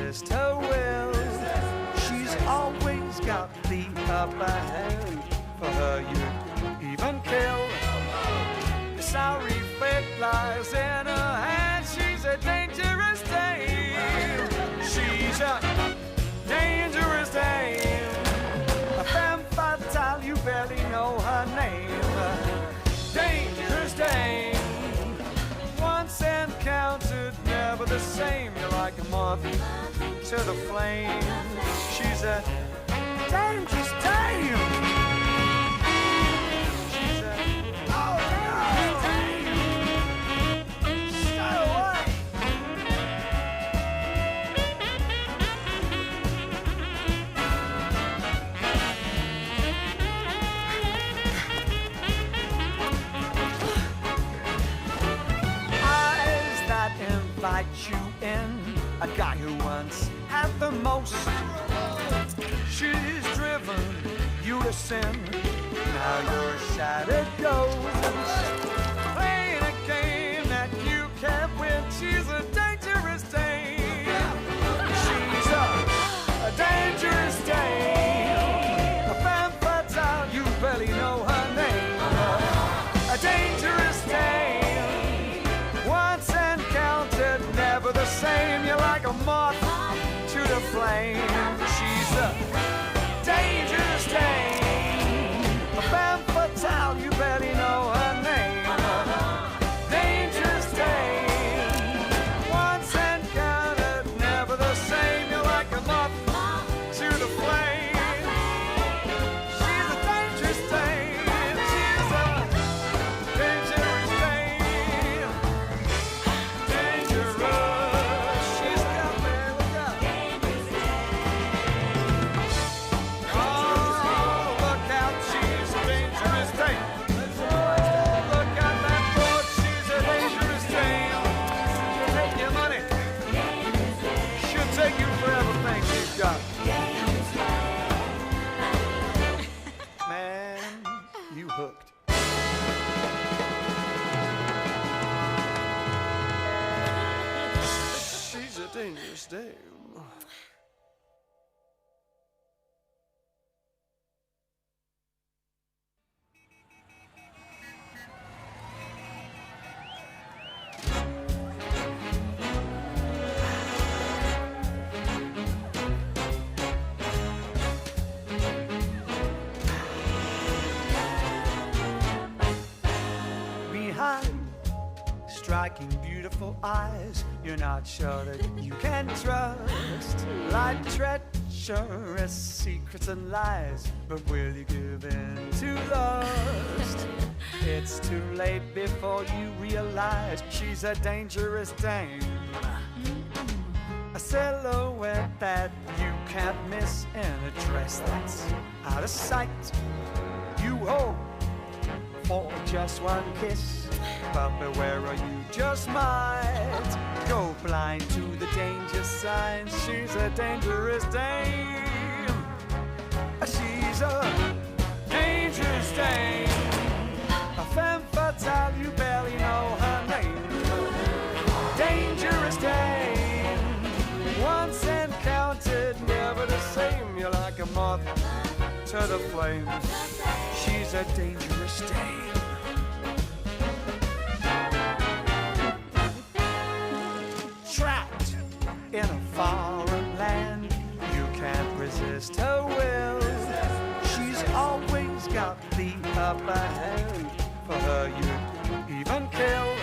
resist her will. She's always got the upper hand. For her you even kill. The sorry fate lies in her hand. She's a dangerous dame. She's a dangerous dame. A femme fatale, you barely know her name. Dangerous dame. Once encountered, never the same. You're like a moth to the flame. She's a dangerous dame. She's a dangerous dame. Stay away. Eyes that invite you in. A guy who once had the most. She's driven you to sin. Now you're a shattered ghost. Playing a game that you can't win. She's a dangerous dame. She's a dangerous dame. A femme fatale, you barely know her name. A dangerous dame. Once encountered, never the same. You're like a moth to the flame. She's a dangerous dame. A femme fatale, you barely know her name. Dangerous dame. Once encountered, never the same. You're like a moth to the flame. She's a dangerous dame. She's a dangerous dame. Dangerous. She's got me, look out. Oh, look out, she's a dangerous dame. Oh, look out that board, she's a dangerous dame. She'll take your money. She'll take you for everything you've got. Man, you hooked. She's a dangerous dame. Behind striking, beautiful eyes, you're not sure that you can trust. Like treacherous secrets and lies, but will you give in to lust? It's too late before you realize she's a dangerous dame. A silhouette that you can't miss in a dress that's out of sight. You hope for just one kiss, but beware or you just might go blind to the danger signs. She's a dangerous dame. She's a dangerous dame. A femme fatale, you barely know her name. Dangerous dame. Once encountered, never the same. You're like a moth to the flame. She's a dangerous dame. Trapped in a foreign land, you can't resist her will. She's always got the upper hand. For her you even kill.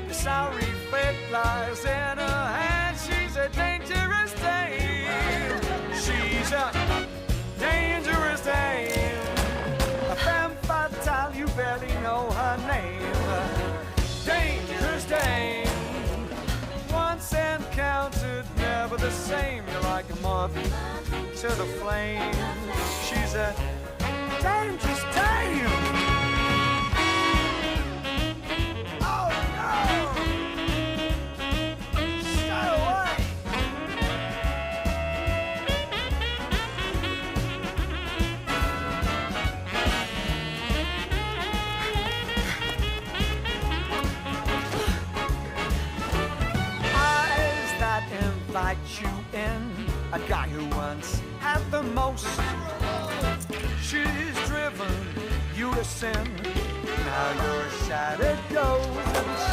The sorry fate lies in her hand. She's a dangerous dame. She's a dangerous dame. A femme fatale, you barely know her name. Dangerous dame. Once encountered, never the same. You're like a moth to the flame. She's a dangerous dame. Oh no! Stay away! invite you in. A guy who once had the most. She's driven you to sin. Now you're shattered ghosts.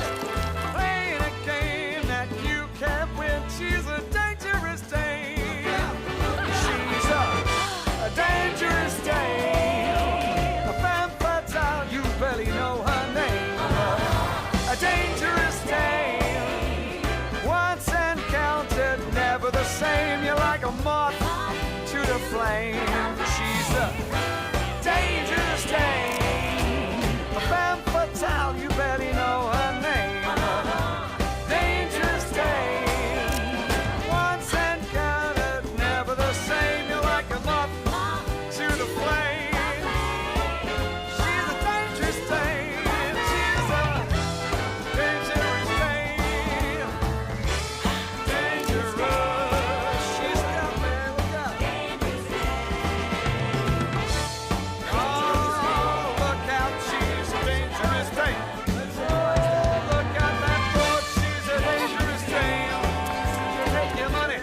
Playing a game that you can't win. She's a dangerous dame. She's a dangerous dame. A femme fatale, you barely know her name. A dangerous dame. Once encountered, never the same. You're like a moth to the flame. She's a dangerous dame. A femme fatale, you barely know her name. Dangerous dame. Once encountered, never the same. You're like a moth to the flame. She's a dangerous dame. She's a dangerous dame. Dangerous. She's got me. Look out. Oh, look out. She's a dangerous dame. Oh, look out that boat. She's a dangerous dame. She'll take your money.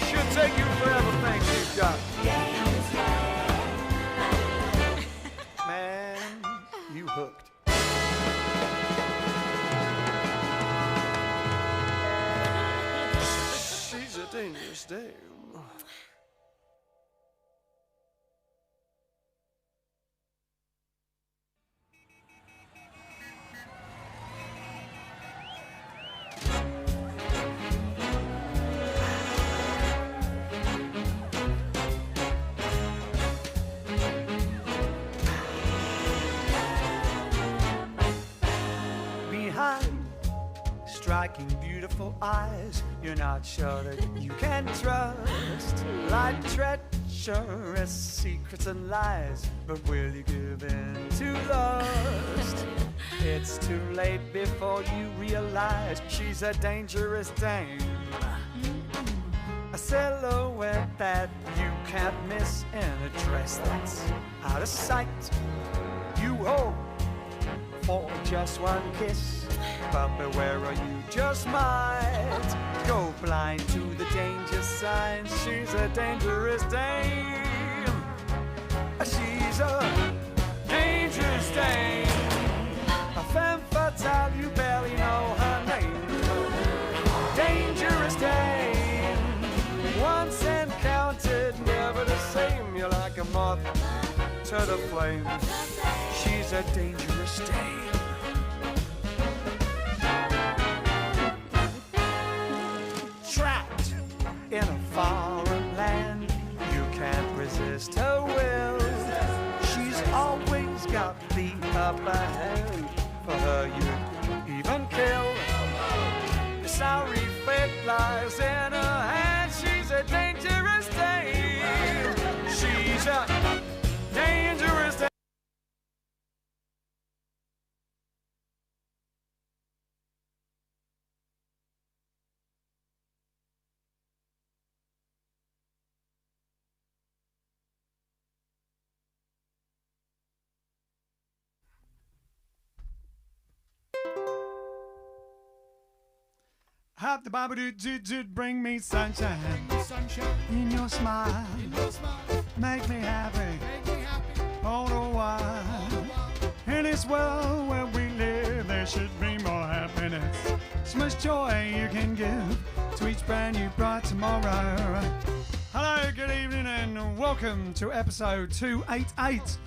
She'll take you for everything she's got. Man, you hooked. She's a dangerous dame. Behind striking beautiful eyes, you're not sure that you can trust. Like treacherous secrets and lies, but will you give in to lust? It's too late before you realize she's a dangerous dame. A silhouette that you can't miss in a dress that's out of sight. You hope for just one kiss, but beware or you just might go blind to the danger signs. She's a dangerous dame. She's a dangerous dame. A femme fatale, you barely know her name. Dangerous dame. Once encountered, never the same. You're like a moth to the flame. She's a dangerous dame. Trapped in a foreign land, you can't resist her will. She's always got the upper hand. For her you even kill. Sorry fate lies in her hand. She's a dangerous dame. She's a dangerous dame. Hop the Bible, bring me sunshine. In your smile, make me happy. All the while, in this world where we live, there should be more happiness. So much joy you can give to each brand new bright tomorrow. Hello, good evening, and welcome to episode 288.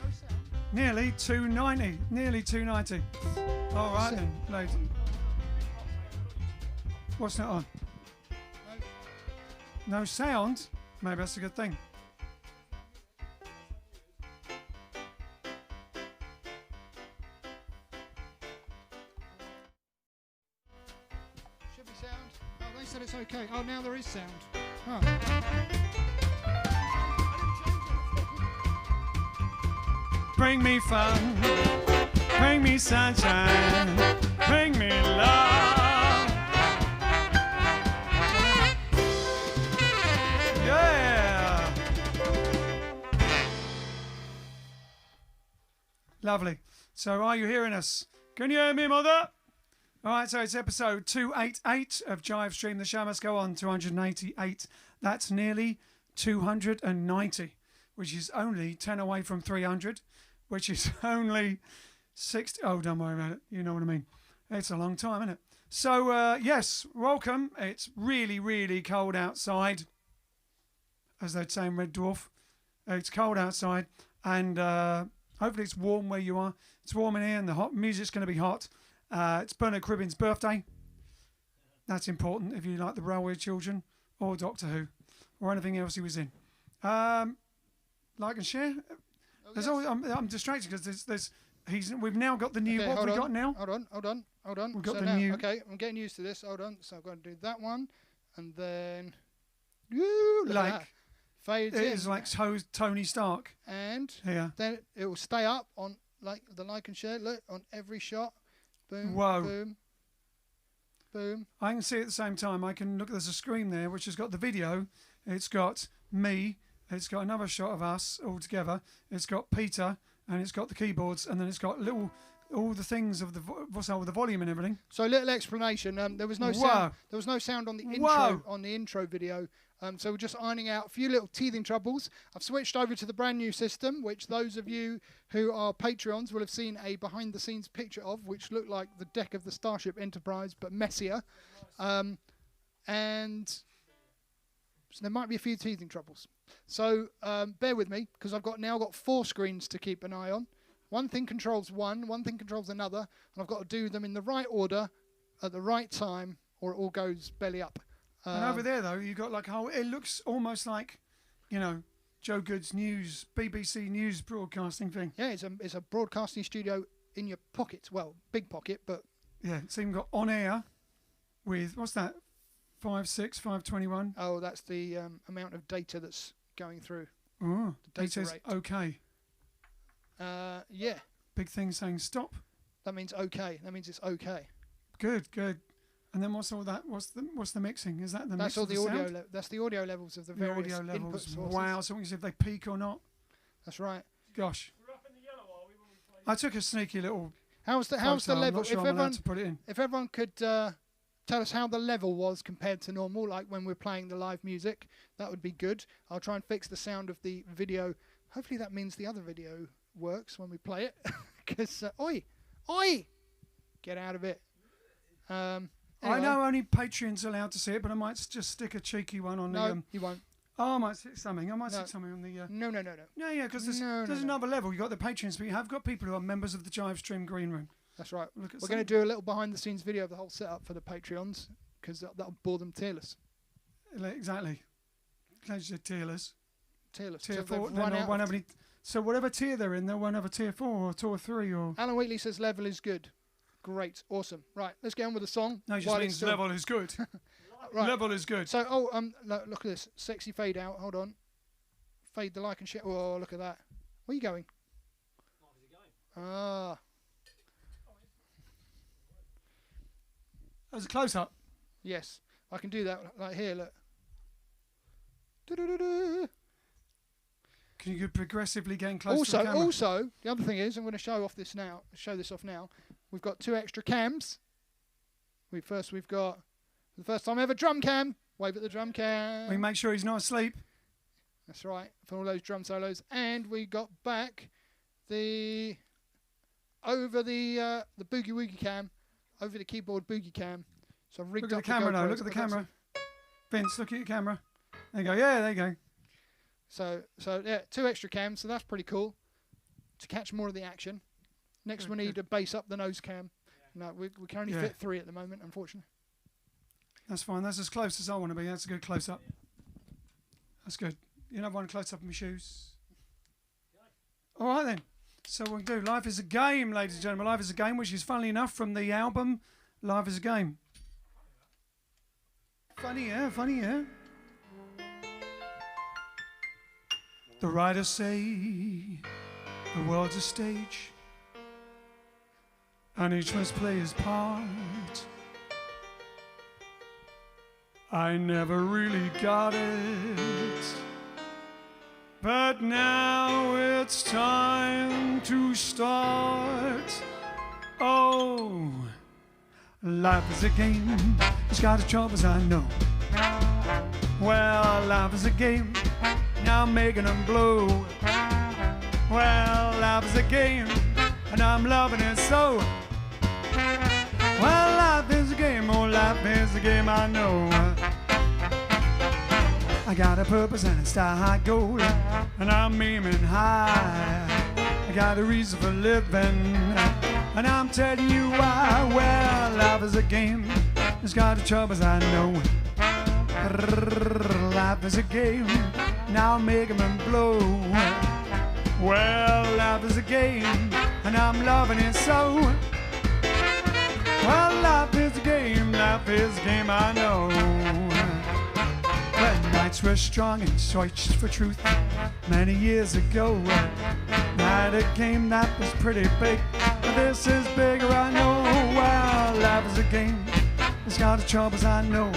Nearly 290. Nearly 290. All right, then, ladies. What's that on? No sound? Maybe that's a good thing. Should be sound. Oh, they said it's okay. Oh, now there is sound. Oh. Bring me fun, bring me sunshine, bring me love. Yeah! Lovely. So are you hearing us? Can you hear me, mother? All right, so it's episode 288 of JiveStream. The show must go on. 288. That's nearly 290, which is only 10 away from 300, which is only 60. Oh, don't worry about it. You know what I mean. It's a long time, isn't it? So, yes, welcome. It's really, really cold outside, as they'd say in Red Dwarf. It's cold outside, and hopefully it's warm where you are. It's warm in here, and the hot music's going to be hot. It's Bernard Cribbin's birthday. That's important if you like the Railway Children or Doctor Who or anything else he was in. Like and share. There's always, I'm distracted because we've now got the new. Okay, what have we got now? Hold on. We've got so the now, new. Okay, I'm getting used to this. Hold on. So I'm going to do that one, and then Like that. Fades it in. is like Tony Stark. And here. then it will stay up on like and share. Look on every shot. Boom. Whoa. Boom. Boom. I can see at the same time. I can look. There's a screen there which has got the video. It's got me. It's got another shot of us all together. It's got Peter, and it's got the keyboards, and then it's got all the things of the volume and everything. So a little explanation. There was no sound. There was no sound on the intro video. So we're just ironing out a few little teething troubles. I've switched over to the brand new system, which those of you who are Patreons will have seen a behind-the-scenes picture of, which looked like the deck of the Starship Enterprise, but messier. And so there might be a few teething troubles. So bear with me, because I've now got 4 screens to keep an eye on. One thing controls one thing controls another, and I've got to do them in the right order at the right time, or it all goes belly up. And over there, though, you've got like a whole. It looks almost like, Joe Good's news, BBC News broadcasting thing. Yeah, it's a broadcasting studio in your pocket. Well, big pocket, but yeah. It's even got on air with what's that? 521. Oh, that's the amount of data that's going through. Oh, the it says rate. okay. Yeah. Big thing saying stop. That means okay. That means it's okay. Good. And then what's all that? What's the mixing? Is that the that's mix all of the the audio. sound? That's the audio levels of the various audio input levels. sources. Wow, so we can see if they peak or not. That's right. Gosh. I took a sneaky little. How's the photo. level? I'm not sure I'm allowed to put it in. If everyone could tell us how the level was compared to normal, like when we're playing the live music, that would be good. I'll try and fix the sound of the video. Hopefully that means the other video works when we play it. Because oi, get out of it. Anyway. I know only Patreon's allowed to see it, but I might just stick a cheeky one on the. No, you won't. Oh, I might stick something. Stick something on the. No. Yeah, because there's another level. You've got the Patreons, but you have got people who are members of the JiveStream Green Room. That's right. We're going to do a little behind-the-scenes video of the whole setup for the Patreons, because that'll bore them tearless. Exactly. Tearless. Tearless. Tier 4. They won't have any. So whatever tier they're in, they won't have a tier 4 or tier 3 or. Alan Wheatley says level is good. Great, awesome. Right, let's get on with the song. No, it just means level is good. Right. Level is good. So, look at this. Sexy fade out. Hold on. Fade the like and share. Oh, look at that. Where are you going? Ah. That was a close-up. Yes, I can do that. Like here, look. Do-do-do-do. Can you progressively getting close to the camera? Also, the other thing is, I'm going to show this off now. We've got 2 extra cams. We've got, for the first time ever, drum cam. Wave at the drum cam. We make sure he's not asleep. That's right, for all those drum solos. And we got back over the boogie woogie cam, over the keyboard boogie cam. So I've rigged Look at the camera now. Look at the camera. Vince, look at your camera. There you go. Yeah, there you go. So yeah, 2 extra cams. So that's pretty cool to catch more of the action. Next, we need to base up the nose cam. Yeah. No, we can only fit 3 at the moment, unfortunately. That's fine. That's as close as I want to be. That's a good close-up. That's good. You know, one close-up of my shoes. All right, then. So we'll do Life is a Game, ladies and gentlemen. Life is a Game, which is, funnily enough, from the album Life is a Game. Funny, yeah? The writers say the world's a stage, and each must play his part. I never really got it, but now it's time to start. Oh, Life is a game, it's got its troubles, I know. Well, life is a game, now I'm making them blow. Well, life is a game, and I'm loving it so. Well, life is a game, oh, life is a game, I know. I got a purpose and a star-high goal, and I'm aiming high. I got a reason for living, and I'm telling you why. Well, life is a game, it's got its troubles, I know. Life is a game, now I'm making them blow. Well, life is a game, and I'm loving it so. Well, life is a game, I know. When nights were strong and searched for truth many years ago, had a game that was pretty big, but this is bigger, I know. Well, life is a game, it's got its troubles, I know.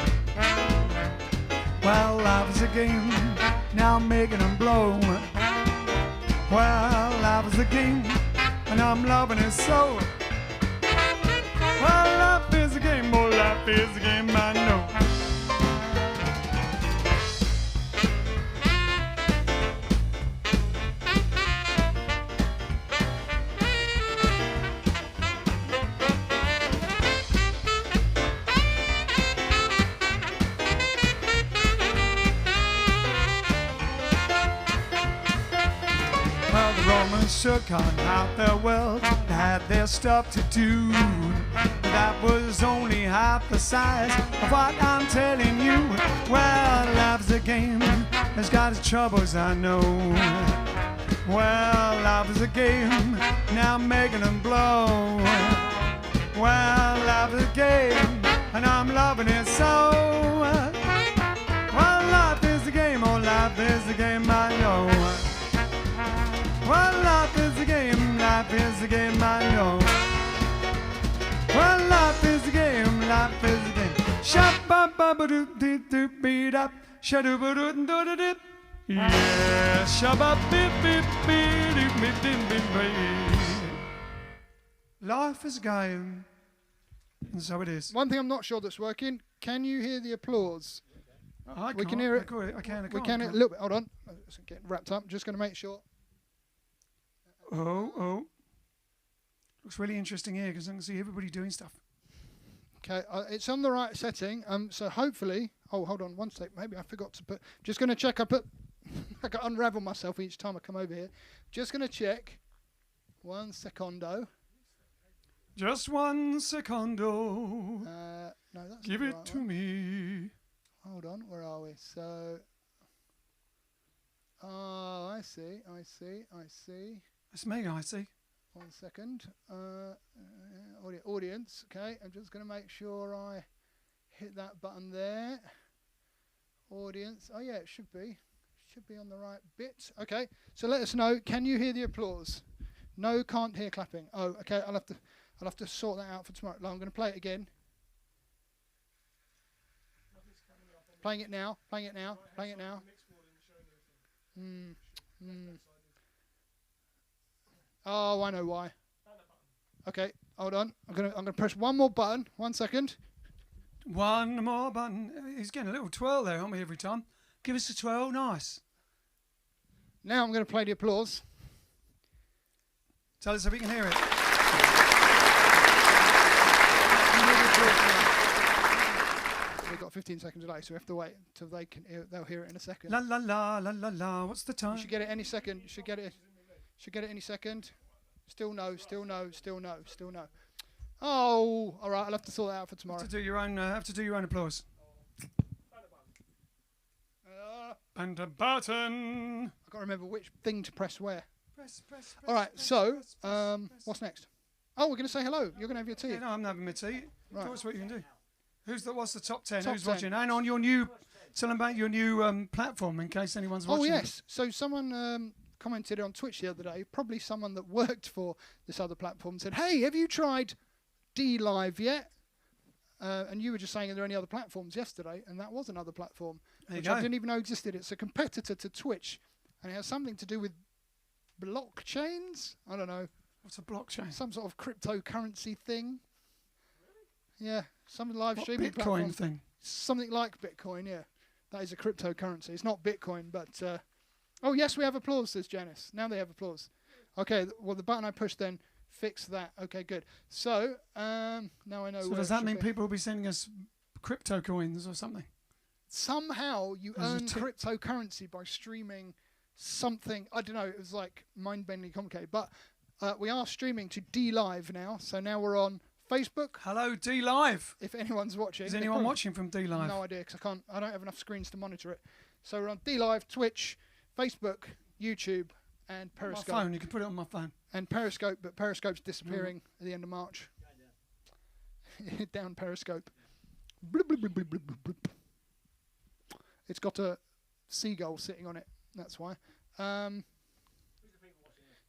Well, life is a game, now I'm making them blow. Well, life is a game, and I'm loving it so. Well, life is a game, oh, life is a game, I know. Shook on out the world, they had their stuff to do. That was only half the size of what I'm telling you. Well, life's a game, it's got its troubles, I know. Well, life is a game, now I'm making them blow. Well, life is a game, and I'm loving it so. Well, life is a game, oh, life is a game, I know. Well, life is a game, I know. Well, life is a game, life is a game. Shabba-ba-ba-doo-doo-doo-beat-up, shadoo-ba-doo-doo-doo-doo-doo. Yeah, shabba-beep-beep-beep-beep-beep-beep. Life is a game, and so it is. One thing I'm not sure that's working, can you hear the applause? We can hear it. I can. A little bit, hold on. It's getting wrapped up, just going to make sure. Oh. Looks really interesting here because I can see everybody doing stuff. Okay, it's on the right setting. So hopefully, hold on one sec. Maybe I forgot to put. Just going to check. I got to unravel myself each time I come over here. Just going to check. 1 secondo. Just 1 secondo. No, that's Give it to me. Hold on, where are we? So. Oh, I see. It's me, I see. 1 second. Audience. Okay, I'm just going to make sure I hit that button there. Audience. Oh yeah, it should be. Should be on the right bit. Okay, so let us know. Can you hear the applause? No, can't hear clapping. Oh, okay. I'll have to sort that out for tomorrow. I'm going to play it again. Playing it now. Oh, I know why. Okay, hold on. I'm gonna press one more button. 1 second. One more button. He's getting a little twirl there, aren't we, every time? Give us a twirl. Nice. Now I'm going to play the applause. Tell us if we can hear it. We've got 15 seconds delay, so we have to wait until they can hear it. They'll hear it in a second. La la la la la la. What's the time? You should get it any second. Should get it any second. Still no. Oh, all right. I'll have to sort that out for tomorrow. Have to do your own applause. And a button. I can't remember which thing to press where. Press. All right. So, what's next? Oh, we're going to say hello. You're going to have your tea. Yeah, no, I'm having my tea. Right. Tell us what you can do. What's the top 10? Who's 10. watching? And on your new, tell them about your new platform in case anyone's watching. Oh yes. So someone commented on Twitch the other day. Probably someone that worked for this other platform said, "Hey, have you tried D Live yet?" And you were just saying, are there any other platforms yesterday? And that was another platform, which I didn't even know existed. It's a competitor to Twitch, and it has something to do with blockchains. I don't know. What's a blockchain? Some sort of cryptocurrency thing. Yeah, some live What streaming Bitcoin platform. thing? Something like Bitcoin, yeah. That is a cryptocurrency. It's not Bitcoin, but... oh, yes, we have applause, says Janice. Now they have applause. Okay, well, the button I pushed then fixed that. Okay, good. So, now I know So where does it that should mean be. people will be sending us crypto coins or something? Somehow you There's a earn tip. cryptocurrency by streaming something. I don't know. It was like mind-bendingly complicated. But we are streaming to D Live now. So now we're on Facebook. Hello, D Live. If anyone's watching. Is anyone watching from D Live? No idea, because I don't have enough screens to monitor it. So we're on D Live, Twitch, Facebook, YouTube, and Periscope. My phone. You can put it on my phone. And Periscope, but Periscope's disappearing at the end of March. Down Periscope. Bloop, bloop, bloop, bloop, bloop, bloop, bloop. It's got a seagull sitting on it. That's why.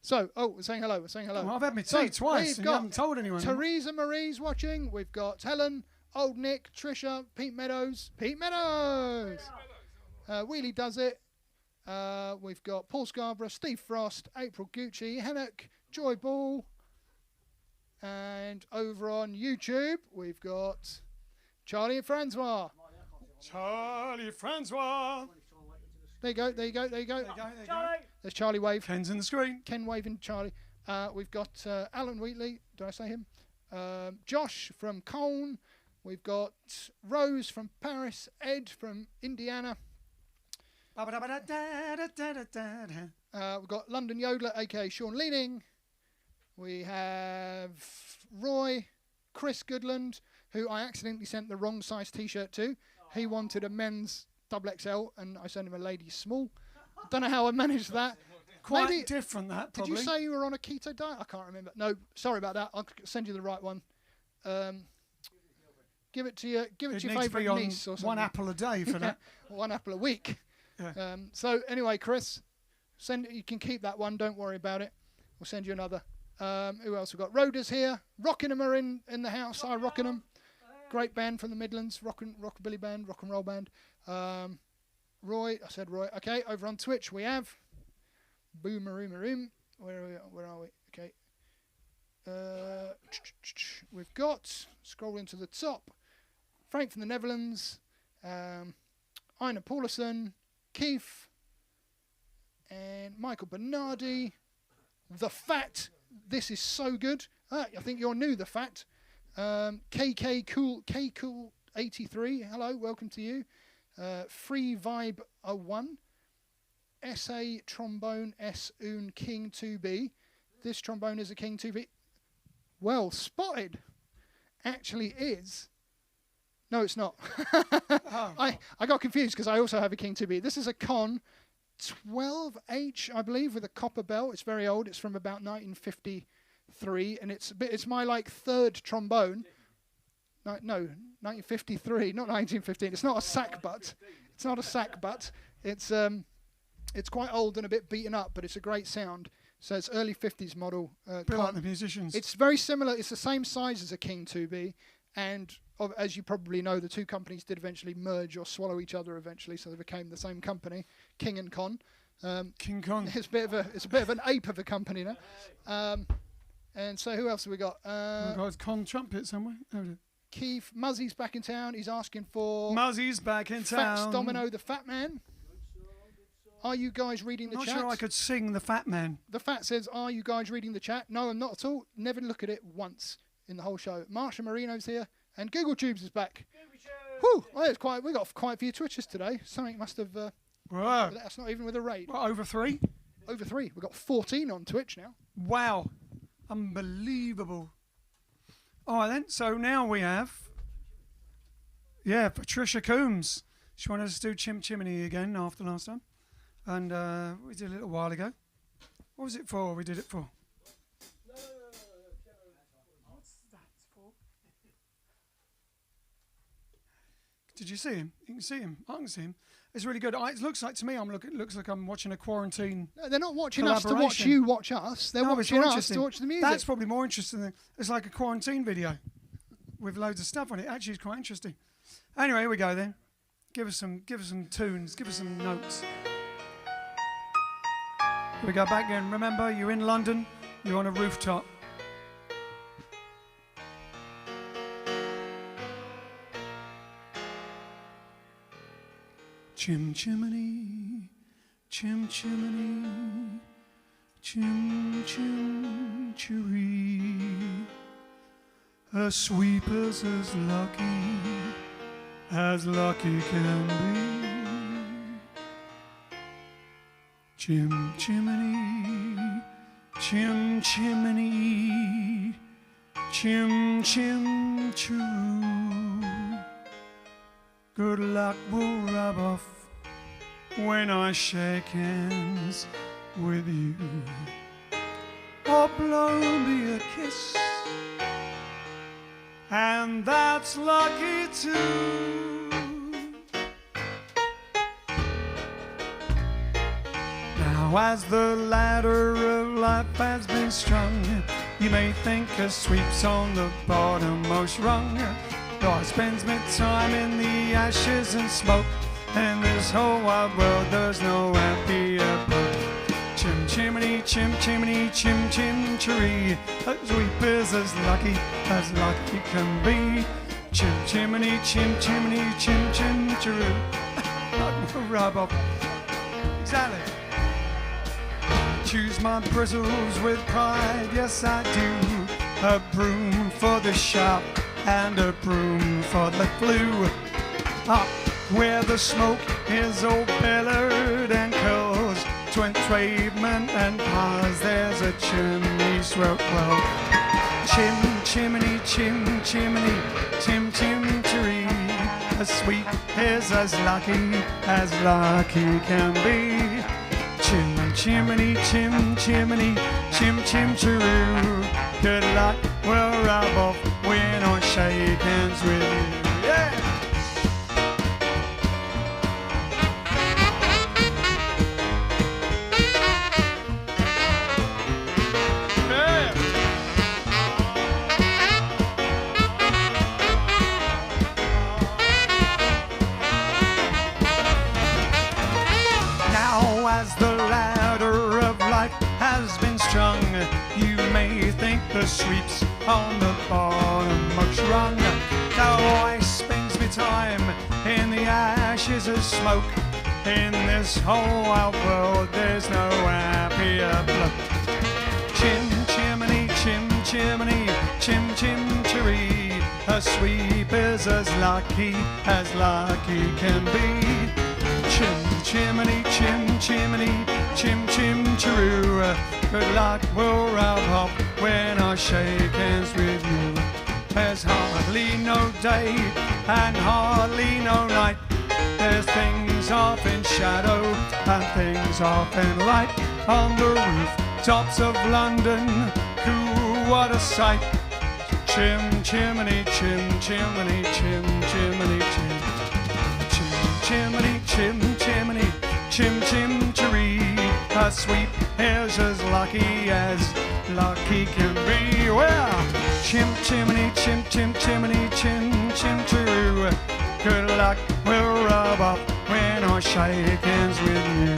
So, we're saying hello. We're saying hello. Well, I've had my tea twice, and you haven't told anyone. Teresa Marie's watching. We've got Helen, Old Nick, Trisha, Pete Meadows. Wheelie Does It. We've got Paul Scarborough, Steve Frost, April Gucci, Hennock, Joy Ball. And over on YouTube, we've got Charlie and Francois. Charlie Francois. There you go. There's Charlie wave. Ken's in the screen. Ken waving Charlie. We've got Alan Wheatley. Did I say him? Josh from Colne. We've got Rose from Paris. Ed from Indiana. We've got London Yodeler, aka Sean Leaning. We have Roy, Chris Goodland, who I accidentally sent the wrong size T-shirt to. He wanted a men's XXL, and I sent him a ladies small. Don't know how I managed that. Quite Maybe, different, that, probably. Did you say you were on a keto diet? I can't remember. No, sorry about that. I'll send you the right one. Give it to your favourite niece or something. One apple a day for that. 1 apple a week. Yeah. So anyway, Chris, you can keep that one. Don't worry about it. We'll send you another. Who else we've got? Rhoda's here. Rockingham are in the house. Hi, Rockingham. Great band from the Midlands. Rockabilly band, rock and roll band. Roy, I said Roy. Okay, over on Twitch we have Boomaroom. Where are we? Okay. We've got, scrolling to the top, Frank from the Netherlands, Ina Paulison, Keith, and Michael Bernardi. The Fat. This is so good. I think you're new, The Fat. KK Cool 83. Hello, welcome to you. Free Vibe 01. SA Trombone S Un King 2B. This trombone is a King 2B. Well spotted. Actually is. No, it's not. I got confused because I also have a King 2B. This is a Con 12H, I believe, with a copper bell. It's very old. It's from about 1953, and it's my third trombone. No, 1953, not 1915. It's not a sack butt. It's not a sack butt. It's quite old and a bit beaten up, but it's a great sound. So it's early 50s model. Bit like the musicians. It's very similar. It's the same size as a King 2B, and as you probably know, the two companies did eventually merge or swallow each other eventually, so they became the same company, King and Con. King Kong. It's a bit of an ape of a company now. And so who else have we got? Got Con trumpet somewhere. Keith Muzzy's back in town. He's asking for Muzzy's back in town. Fats Domino, the Fat Man. Are you guys reading the chat? Not sure I could sing the Fat Man. The Fat says, are you guys reading the chat? No, I'm not at all. Never look at it once in the whole show. Marsha Marino's here, and Google Tubes is back. Whew, well, we got quite a few Twitches today. Something must have Whoa. let us not even with a raid. What, over 3? Over 3. We've got 14 on Twitch now. Wow. Unbelievable. All right, then. So now we have, Patricia Coombs. She wanted us to do Chim Chimney again after last time. And we did a little while ago. What was it for? We did it for? What's that for? Did you see him? You can see him. I can see him. It's really good. It looks like to me, it looks like I'm watching a quarantine. No, they're not watching us to watch you watch us. They're watching us to watch the music. That's probably more interesting. It's like a quarantine video with loads of stuff on it. Actually, it's quite interesting. Anyway, here we go then. Give us some tunes. Give us some notes. Here we go back again. Remember, you're in London. You're on a rooftop. Chim chimney, chim chimney, chim chim chiree. A sweeper's as lucky can be. Chim chimney, chim chimney, chim chim chiroo. Good luck will rub off when I shake hands with you. Or blow me a kiss, and that's lucky too. Now as the ladder of life has been strung, you may think a sweep's on the bottommost rung. Though I spends my time in the ashes and smoke, in this whole wide world there's no happier bloke. Chim chimney, chim chimney, chim chim chiree. A sweeper's as lucky can be. Chim chimney, chim chimney, chim chim chiroo. Rub off. Exactly. Choose my bristles with pride, yes I do. A broom for the sharp and a broom for the flu. Up where the smoke is all billowed and curls, 'tween tradesmen and pars, there's a chimney smoke well. Chim chimney, chim chimney, chim chim chiree. A sweep is as lucky can be. Chim chimney, chim chimney, chim chim chiroo. Good luck will rub off when I shake hands with you. Yeah! Yeah! Now as the ladder of life has been strung, you may think the sweep's on the bottommost rung. Now I spends me time in the ashes of smoke. In this whole wide world there's no happier bloke. Chim chimney, chim chimney, chim chim chiree. A sweeper's as lucky can be. Chim chimney, chim chimney, chim chim chiroo. Good luck will rub off when I shake hands with you. There's hardly no day and hardly no night. There's things off in shadow and things off in light. On the rooftops of London, cool, what a sight. Chim chimney, chim chimney, chim chimney, chim chimney, chim chimney, chim chim chiree. A sweep is as lucky can be. Well, chim chimney, chim chim chimney, chim chim chiroo. Good luck will rub off when I shake hands with you.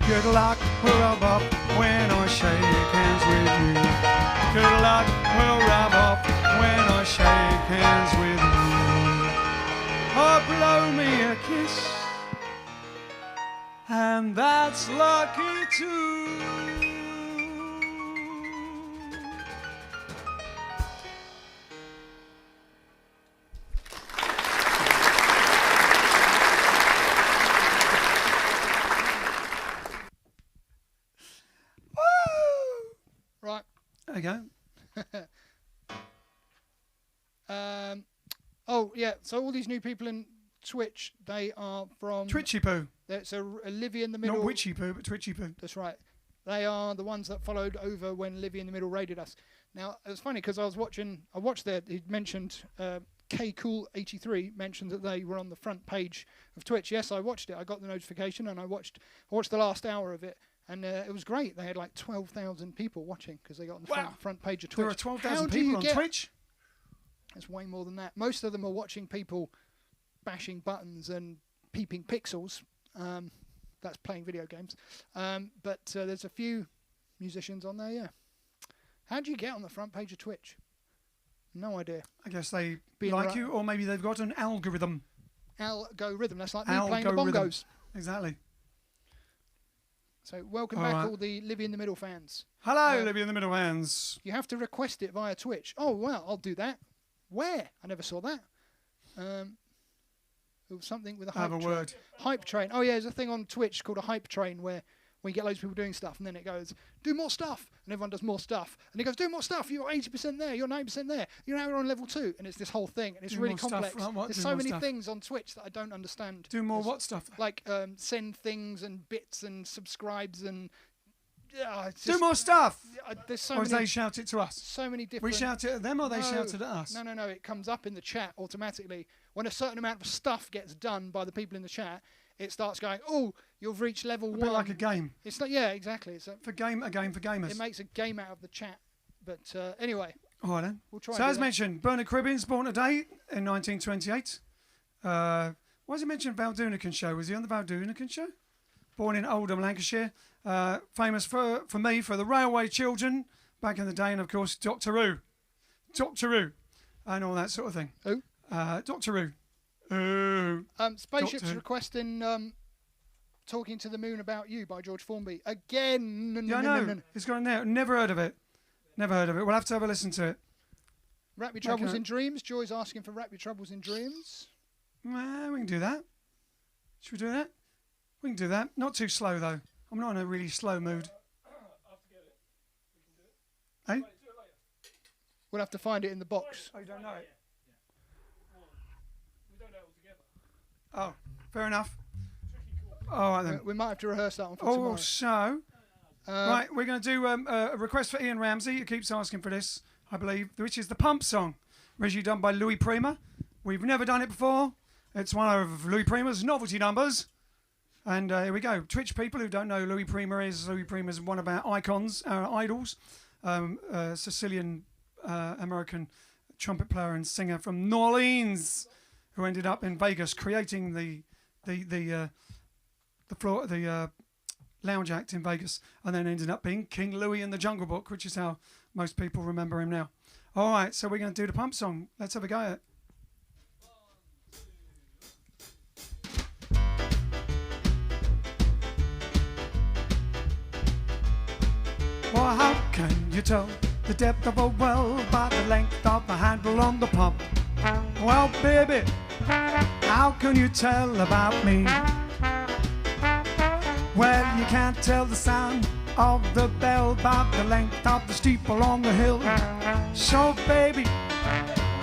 Good luck will rub off when I shake hands with you. Good luck will rub off when I shake hands with you. Oh, blow me a kiss, and that's lucky too. Right. There you go. Oh yeah. So all these new people in Twitch, they are from Twitchy poo. It's a Livy in the Middle. Not witchy poo, but twitchy poo. That's right. They are the ones that followed over when Livy in the Middle raided us. Now it was funny because I watched that he mentioned KCool83 mentioned that they were on the front page of Twitch. Yes, I watched it. I got the notification and I watched the last hour of it. And it was great. They had like 12,000 people watching because they got on the front page of Twitch. There are 12,000 people on Twitch? It's way more than that. Most of them are watching people bashing buttons and peeping pixels. That's playing video games. But there's a few musicians on there, yeah. How do you get on the front page of Twitch? No idea. I guess they like you, or maybe they've got an algorithm. algorithm. That's like me playing the Algorithm. bongos. Exactly. So welcome All back, right. all the Livy in the Middle fans. Hello, Libby in the Middle Hands. You have to request it via Twitch. Oh, well, I'll do that. Where? I never saw that. It was something with a hype Have a train. word. Hype train. Oh, yeah, there's a thing on Twitch called a hype train where we get loads of people doing stuff, and then it goes, do more stuff, and everyone does more stuff. And it goes, do more stuff, you're 80% there, you're 90% there, you're now on level 2, and it's this whole thing, and it's Do really more stuff, complex. like what? There's Do so more many stuff? things on Twitch that I don't understand. Do more There's what stuff? Like send things and bits and subscribes and... it's Do just- more stuff. There's so Or many, they shout it to us? so many different... We shout it at them or they No. shout it at us? No, it comes up in the chat automatically. When a certain amount of stuff gets done by the people in the chat, it starts going, oh, you've reached level 1. A bit like a game. It's not, yeah, exactly. It's A game for gamers. it makes a game out of the chat. But anyway, All right then. we'll try So and as do that. mentioned, Bernard Cribbins, born today in 1928. Why does he mention Valdunican show? Was he on the Valdunican show? Born in Oldham, Lancashire. Famous for me for the Railway Children back in the day, and of course Doctor Who, and all that sort of thing. Who? Doctor Who. Ooh. Spaceships Doctor Who. requesting Talking to the Moon About You by George Formby. Again. Yeah, I know. It's got in there. Never heard of it. Never heard of it. We'll have to have a listen to it. Wrap Your Troubles Okay. in Dreams. Joy's asking for Wrap Your Troubles in Dreams. Well, we can do that. Should we do that? We can do that. Not too slow though. I'm not in a really slow mood. Hey? We'll have to find it in the box. Oh, you don't know it? Oh, fair enough. All right then. We might have to rehearse that one for Oh, tomorrow. so right, we're going to do a request for Ian Ramsey, who keeps asking for this, I believe, which is the Pump song, originally done by Louis Prima. We've never done it before. It's one of Louis Prima's novelty numbers. And here we go. Twitch people who don't know who Louis Prima is one of our icons, our idols, Sicilian American trumpet player and singer from New Orleans, who ended up in Vegas creating the lounge act in Vegas, and then ended up being King Louis in the Jungle Book, which is how most people remember him now. All right, so we're going to do the Pump song. Let's have a go at it. Well, how can you tell the depth of a well by the length of the handle on the pump? Well, baby, how can you tell about me? Well, you can't tell the sound of the bell by the length of the steeple on the hill. So, baby,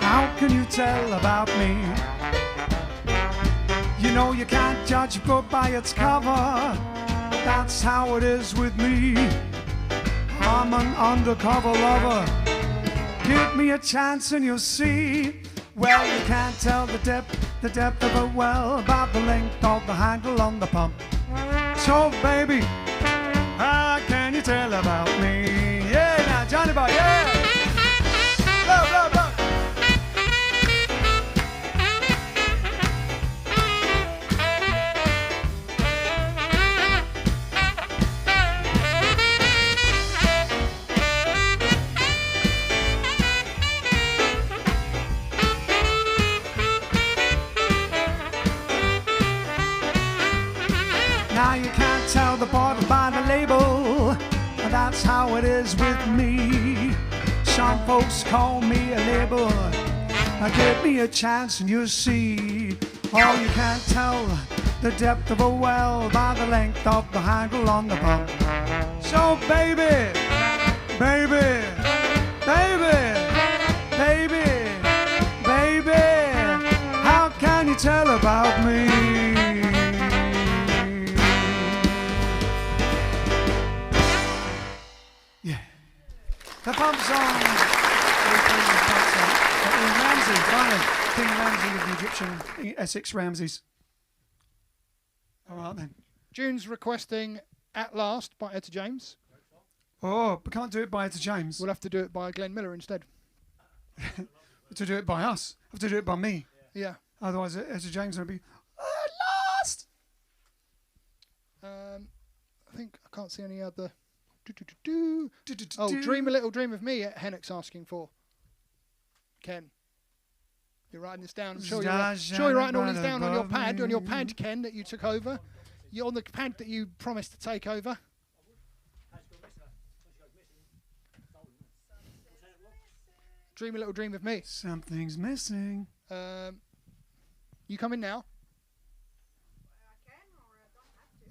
how can you tell about me? You know you can't judge a book by its cover. That's how it is with me. I'm an undercover lover. Give me a chance and you'll see. Well, you can't tell the depth of a well by the length of the handle on the pump. So, baby, how can you tell about me? Yeah, now, Johnny Boy, yeah! Blow, blow, blow! Now you can't tell the bottle by the label. That's how it is with me. Some folks call me a label. Give me a chance and you'll see. Oh, you can't tell the depth of a well by the length of the handle on the pump. So baby, baby, baby, baby, baby, how can you tell about me? Yeah. The Pump Song. Ian Ramsey, finally. King Ramsey of the Egyptian Essex Ramses. All right then. June's requesting At Last by Etta James. Oh, but can't do it by Etta James. We'll have to do it by Glenn Miller instead. To do it by us. Have to do it by me. Yeah. Otherwise, Etta James will be lost. I think I can't see any other. Oh, Dream a Little Dream of Me, Hennock's asking for. Ken. You're writing this down. I'm sure you're writing all these down on your pad, Ken, that you took over. You're on the pad that you promised to take over. Dream a little dream of me. Something's missing. You come in now.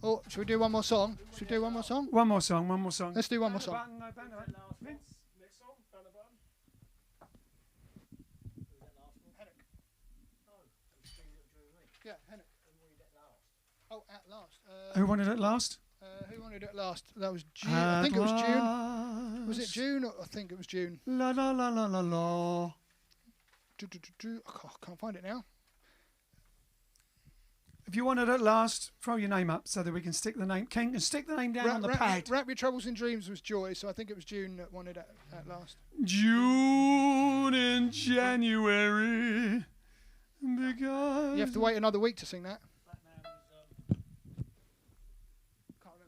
Oh, should we do one more song? One more song. Let's do one more song. Yeah, Henrik. Oh, at last. Who wanted it last? Who wanted it last? That was June. I think it was June. Was it June? I think it was June. La la la la la la. I can't find it now. If you wanted it last, throw your name up so that we can stick the name. Ken can stick the name down on the pad. Wrap Your Troubles in Dreams was Joy, so I think it was June that wanted it at last. June in January. Because you have to wait another week to sing that. Can't remember.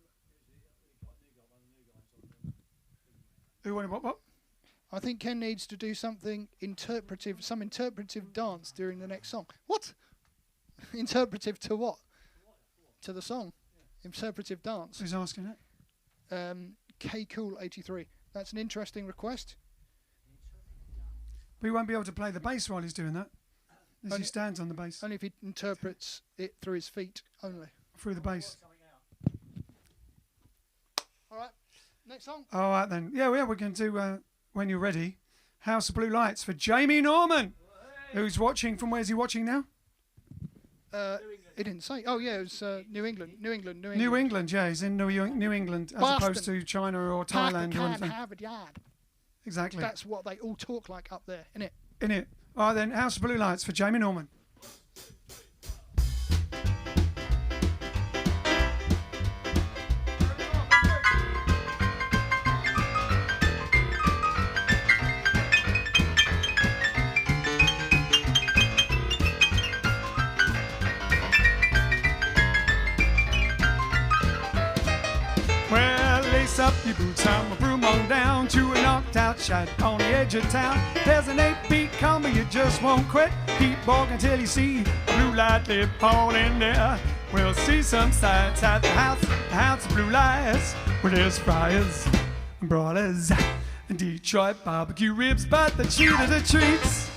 Who wanted what? I think Ken needs to do something interpretive, some interpretive dance during the next song. What? Interpretive to what? To the song. Interpretive dance. Who's asking it? K Cool 83. That's an interesting request. But he won't be able to play the bass while he's doing that. As he stands on the bass. Only if he interprets it through his feet only. Through the bass. All right. Next song. All right then. Yeah, we can do When You're Ready. House of Blue Lights for Jamie Norman, who's watching. From where's he watching now? It didn't say. Oh yeah, it was New England. New England, yeah, he's in New England as Boston. opposed to China or Thailand or anything. Harvard Yard. Exactly. That's what they all talk like up there, innit? Innit? All right then, House of Blue Lights for Jamie Norman. Up your boots, I'm a broom on down to a knocked out shot on the edge of town. There's an 8-beat combo, you just won't quit. Keep walking till you see a blue light lit fall in there. We'll see some sights at the house of blue lights, where there's fryers and broilers and Detroit barbecue ribs, but the cheat of the treats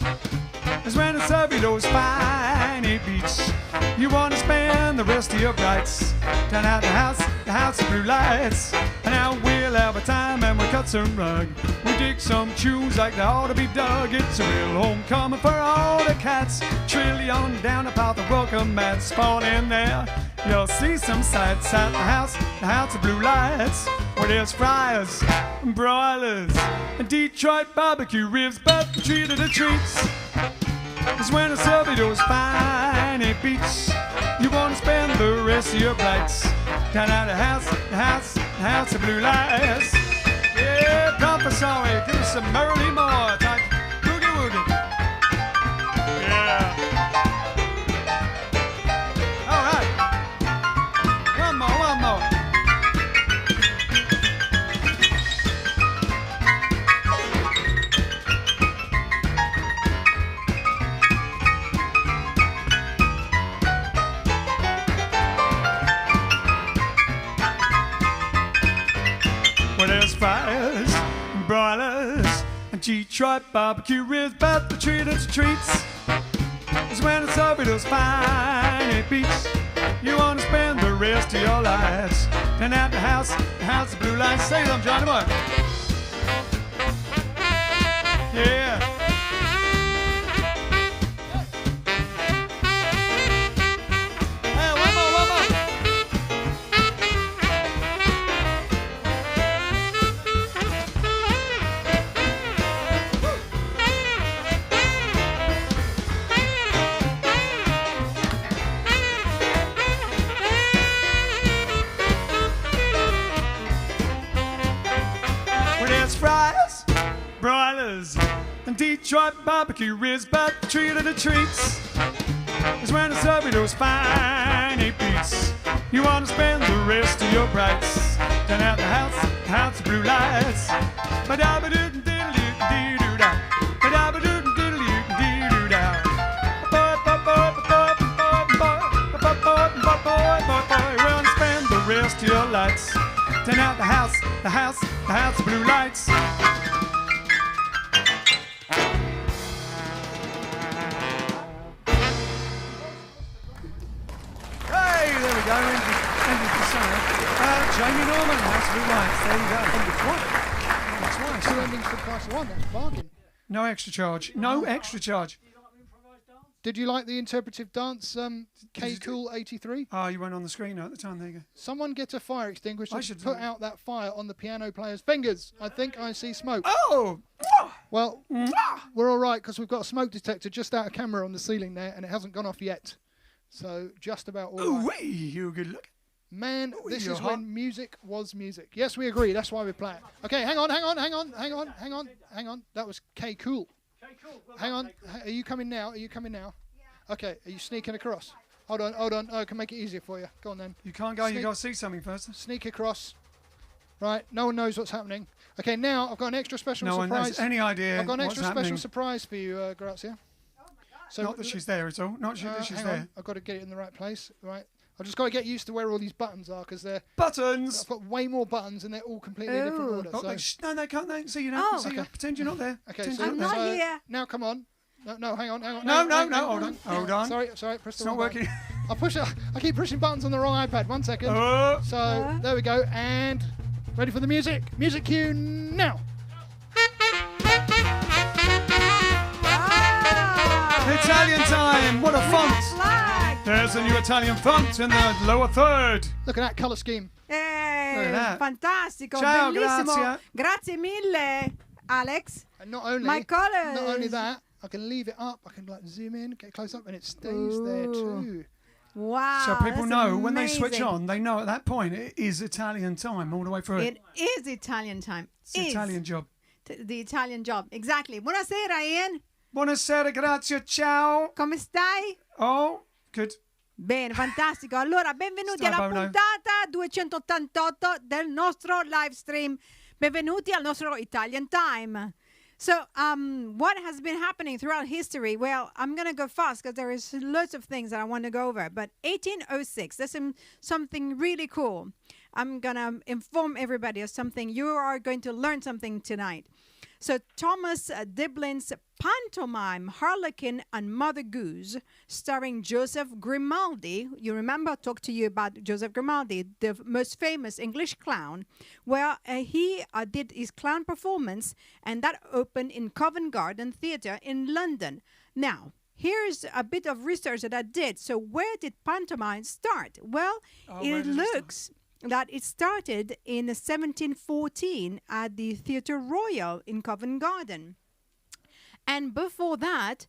is when I serve you those fine 8-beats. You want to spend the rest of your brights down at the house of blue lights. And now we'll have a time and we'll cut some rug. We dig some tunes like they ought to be dug. It's a real homecoming for all the cats. Trillion down about the welcome mats. Fall in there, you'll see some sights at the house of blue lights, where there's fryers and broilers and Detroit barbecue ribs, but the treat of the treats is when I serve you those fine 8-beats. You want to spend the rest of your brights down at the house of blue lights. Yeah, Compassory, give us some Merrily More type boogie woogie. Yeah. All right. One more. Fryers and broilers and Detroit barbecue ribs, but the treat of the treats is when I serve you those fine 8-beats. You want to spend the rest of your lives down at the house of blue lights. Say them, Johnny boy. Yeah. Fries, broilers, and Detroit barbecue ribs, but the treat of the treats is when I serve you those fine 8-beats. You want to spend the rest of your brights down at the house of blue lights. Ba-da-ba-doo-doo-doo-doo-doo-doo-doo-doo. Ba-da-ba-doo-doo-doo-doo-doo-doo-doo. boy, we'll spend the rest of your lights. Turn out the house, blue lights. Hey, there we go. End of the song. Jamie Norman, House Blue Lights. There you go. That's right. Two endings for the price of one. That's a bargain. No extra charge. No extra charge. Did you like the interpretive dance, K-Cool 83? Oh, you weren't on the screen at the time. There you go. Someone get a fire extinguisher I to should put out that fire on the piano player's fingers. I think I see smoke. Oh! Well, we're all right because we've got a smoke detector just out of camera on the ceiling there, and it hasn't gone off yet. So just about all Ooh, right. wee, you good look. Man, this you're is hot. when music was music. Yes, we agree. That's why we play it. Okay, hang on. That was K-Cool. Hang on. Are you coming now? Yeah. Okay, are you sneaking across? Hold on. Oh, I can make it easier for you. Go on then. You can't go, you got to see something first. Sneak across. Right, no one knows what's happening. Okay, now I've got an extra special No one surprise. has any idea I've got an what's extra happening. special surprise for you, Grazia. So Not that she's there at all. Not that she's hang there. on, I've got to get it in the right place. Right, I've just got to get used to where all these buttons are because they're. Buttons! I've got way more buttons and they're all completely different order. Oh, So. no, they can't. They, see, you don't. Oh. See, pretend you're not there. Okay, Pretend so, you're I'm not not there. here. Now come on. No, hang on. No, hold on. Sorry, press the It's wrong not working. button. I keep pushing buttons on the wrong iPad. 1 second. Oh. So there we go, and ready for the music. Music cue now. Italian time. What a font. Flag. There's a new Italian font in the lower third. Look at that colour scheme. Look at that. Fantastico, Ciao, bellissimo. grazie. Grazie mille, Alex. And not only My colours. Not only that, I can leave it up. I can like zoom in, get close up, and it stays there too. Wow. So people that's know when they switch amazing. on, they know at that point it is Italian time all the way through it. It is Italian time. It's the Italian job. The Italian job, exactly. Buonasera, Ian. Buonasera, grazie, ciao. Come stai? Oh, good. Bene, fantastico. Allora, benvenuti Stai, alla Bono. puntata 288 del nostro live stream. Benvenuti al nostro Italian Time. So, what has been happening throughout history? Well, I'm going to go fast because there is lots of things that I want to go over. But 1806, there's something really cool. I'm going to inform everybody of something. You are going to learn something tonight. So Thomas Diblin's pantomime Harlequin and Mother Goose, starring Joseph Grimaldi. You remember I talked to you about Joseph Grimaldi, the most famous English clown. Well, he did his clown performance, and that opened in Covent Garden Theatre in London. Now, here's a bit of research that I did. So where did pantomime start? Well, it looks that it started in 1714 at the Theatre Royal in Covent Garden. And before that,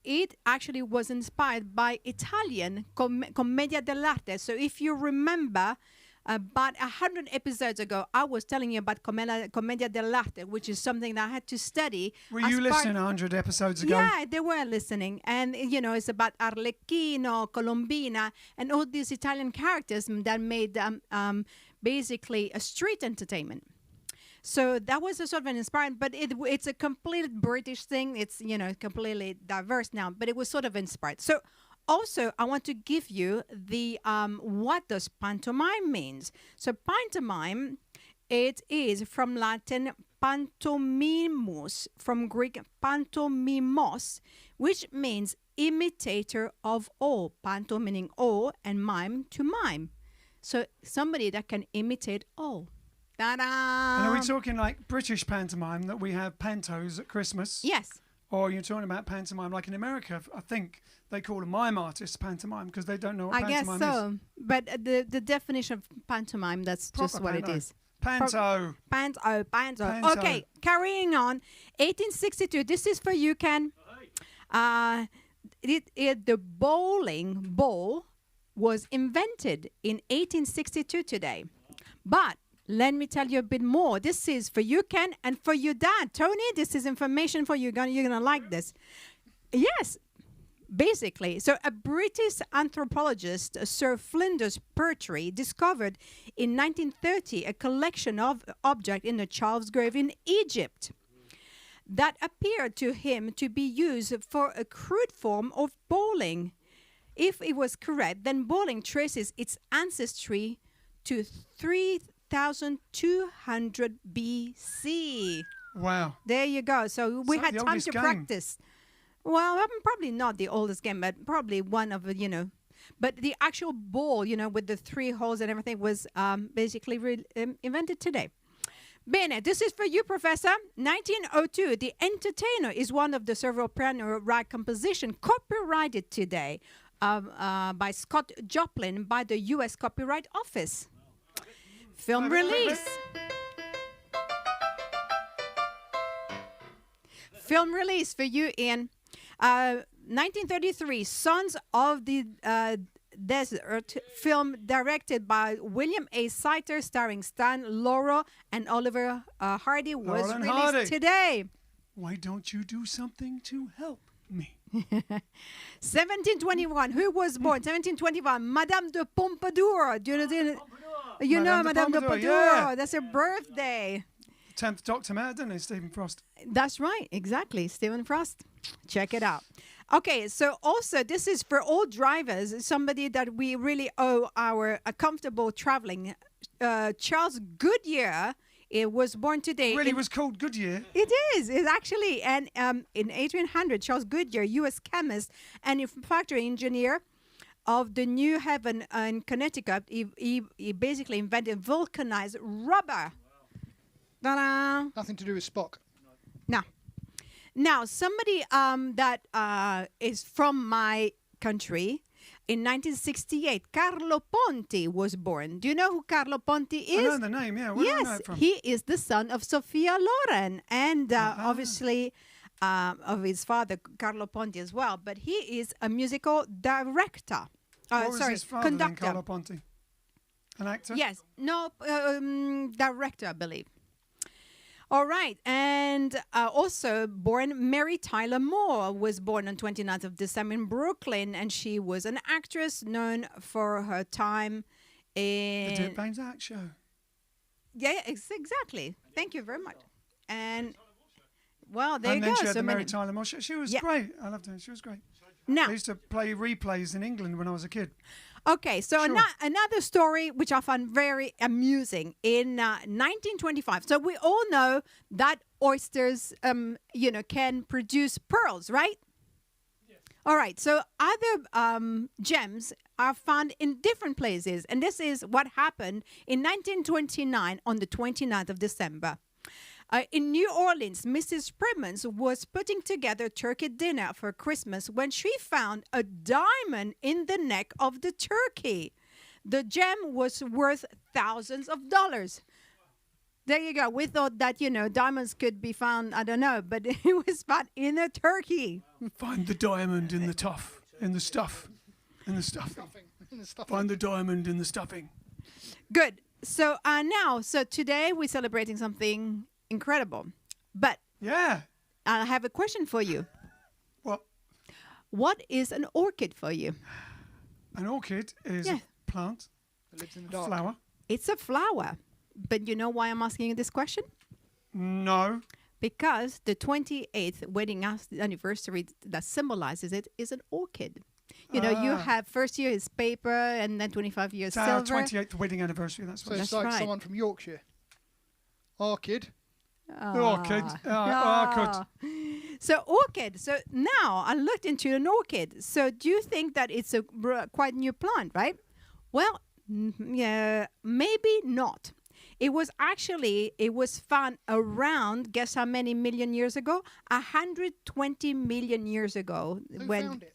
it actually was inspired by Italian commedia dell'arte. So if you remember, about 100 episodes ago, I was telling you about commedia dell'arte, which is something that I had to study. Were you listening 100 episodes ago? Yeah, they were listening. And, you know, it's about Arlecchino, Colombina, and all these Italian characters that made basically a street entertainment. So that was a sort of an inspired, but it's a complete British thing. It's, you know, completely diverse now, but it was sort of inspired. So also, I want to give you the what does pantomime means. So pantomime, it is from Latin pantomimus, from Greek pantomimos, which means imitator of all. Panto meaning all, and mime to mime. So somebody that can imitate all. Ta-da! And are we talking like British pantomime that we have pantos at Christmas? Yes. Or you're talking about pantomime like in America? I think they call a mime artist pantomime because they don't know what I guess pantomime so. is. But the definition of pantomime, that's just Proper what panto. it is. Panto. Panto. Panto. Okay, carrying on. 1862. This is for you, Ken. The bowling ball was invented in 1862 today. But let me tell you a bit more. This is for you, Ken, and for you, Dad. Tony, this is information for you. You're gonna like this. Yes, basically. So a British anthropologist, Sir Flinders Petrie, discovered in 1930 a collection of objects in a child's grave in Egypt that appeared to him to be used for a crude form of bowling. If it was correct, then bowling traces its ancestry to 3,200 BC. Wow. There you go. So we like had the time oldest to game. practice. Well, probably not the oldest game, but probably one of the. But the actual ball, with the 3 holes and everything, was basically invented today. Bene, this is for you, Professor. 1902, The Entertainer is one of the several piano rag compositions copyrighted today by Scott Joplin by the U.S. Copyright Office. Film release. Film release for you, Ian. 1933, Sons of the Desert, film directed by William A. Sighter, starring Stan Laurel and Oliver Hardy, was Laurel and released Hardy. today. Why don't you do something to help me? 1721, who was born? 1721, Madame de Pompadour. Do you know Madame de Pompadour? yeah. That's her birthday. 10th Doctor met, didn't he, Stephen Frost? That's right, exactly. Stephen Frost. Check it out. Okay, so also this is for all drivers, somebody that we really owe our comfortable traveling. Charles Goodyear, it was born today. Really was called Goodyear. It is. It's actually, and in 1800, Charles Goodyear, U.S. chemist and factory engineer of the New Haven in Connecticut, he basically invented vulcanized rubber. Ta-da! Nothing to do with Spock. Now, somebody that is from my country, in 1968, Carlo Ponti was born. Do you know who Carlo Ponti is? I know the name, yeah. Where do I know Yes, it from? he is the son of Sophia Loren and obviously of his father, Carlo Ponti, as well. But he is a musical director. What was his father then, conductor. Carlo Ponti? An actor? Yes, no, director, I believe. All right, and also born Mary Tyler Moore was born on 29th of December in Brooklyn, and she was an actress known for her time in... The Dick Baines Act Show. Yeah, exactly. Thank you very much. And, well, there And you then go. she had So the Mary many- Tyler Moore show. She was Yeah. great. I loved her. She was great. Now, I used to play replays in England when I was a kid. okay, so Sure. another story which I found very amusing in 1925. So we all know that oysters, can produce pearls, right? Yes. All right. So other gems are found in different places, and this is what happened in 1929 on the 29th of December. In New Orleans, Mrs. Primmons was putting together turkey dinner for Christmas when she found a diamond in the neck of the turkey. The gem was worth thousands of dollars. There you go. We thought that, diamonds could be found, I don't know, but it was found in a turkey. Find the diamond in the stuff. In the stuff. Find the diamond in the stuffing. Good. So so today we're celebrating something incredible. But Yeah. I have a question for you. What? What is an orchid for you? An orchid is Yeah. a plant, It lives in the a dark. flower. It's a flower. But you know why I'm asking you this question? No. Because the 28th wedding anniversary that symbolizes it is an orchid. You have first year is paper and then 25 years It's our silver. 28th wedding anniversary. That's So what it's That's like right. someone from Yorkshire. Orchid. Orchid. Orchid. So orchid. So now I looked into an orchid. So do you think that it's a quite new plant, right? Well, yeah, maybe not. It was found around, guess how many million years ago? 120 million years ago. Who found it?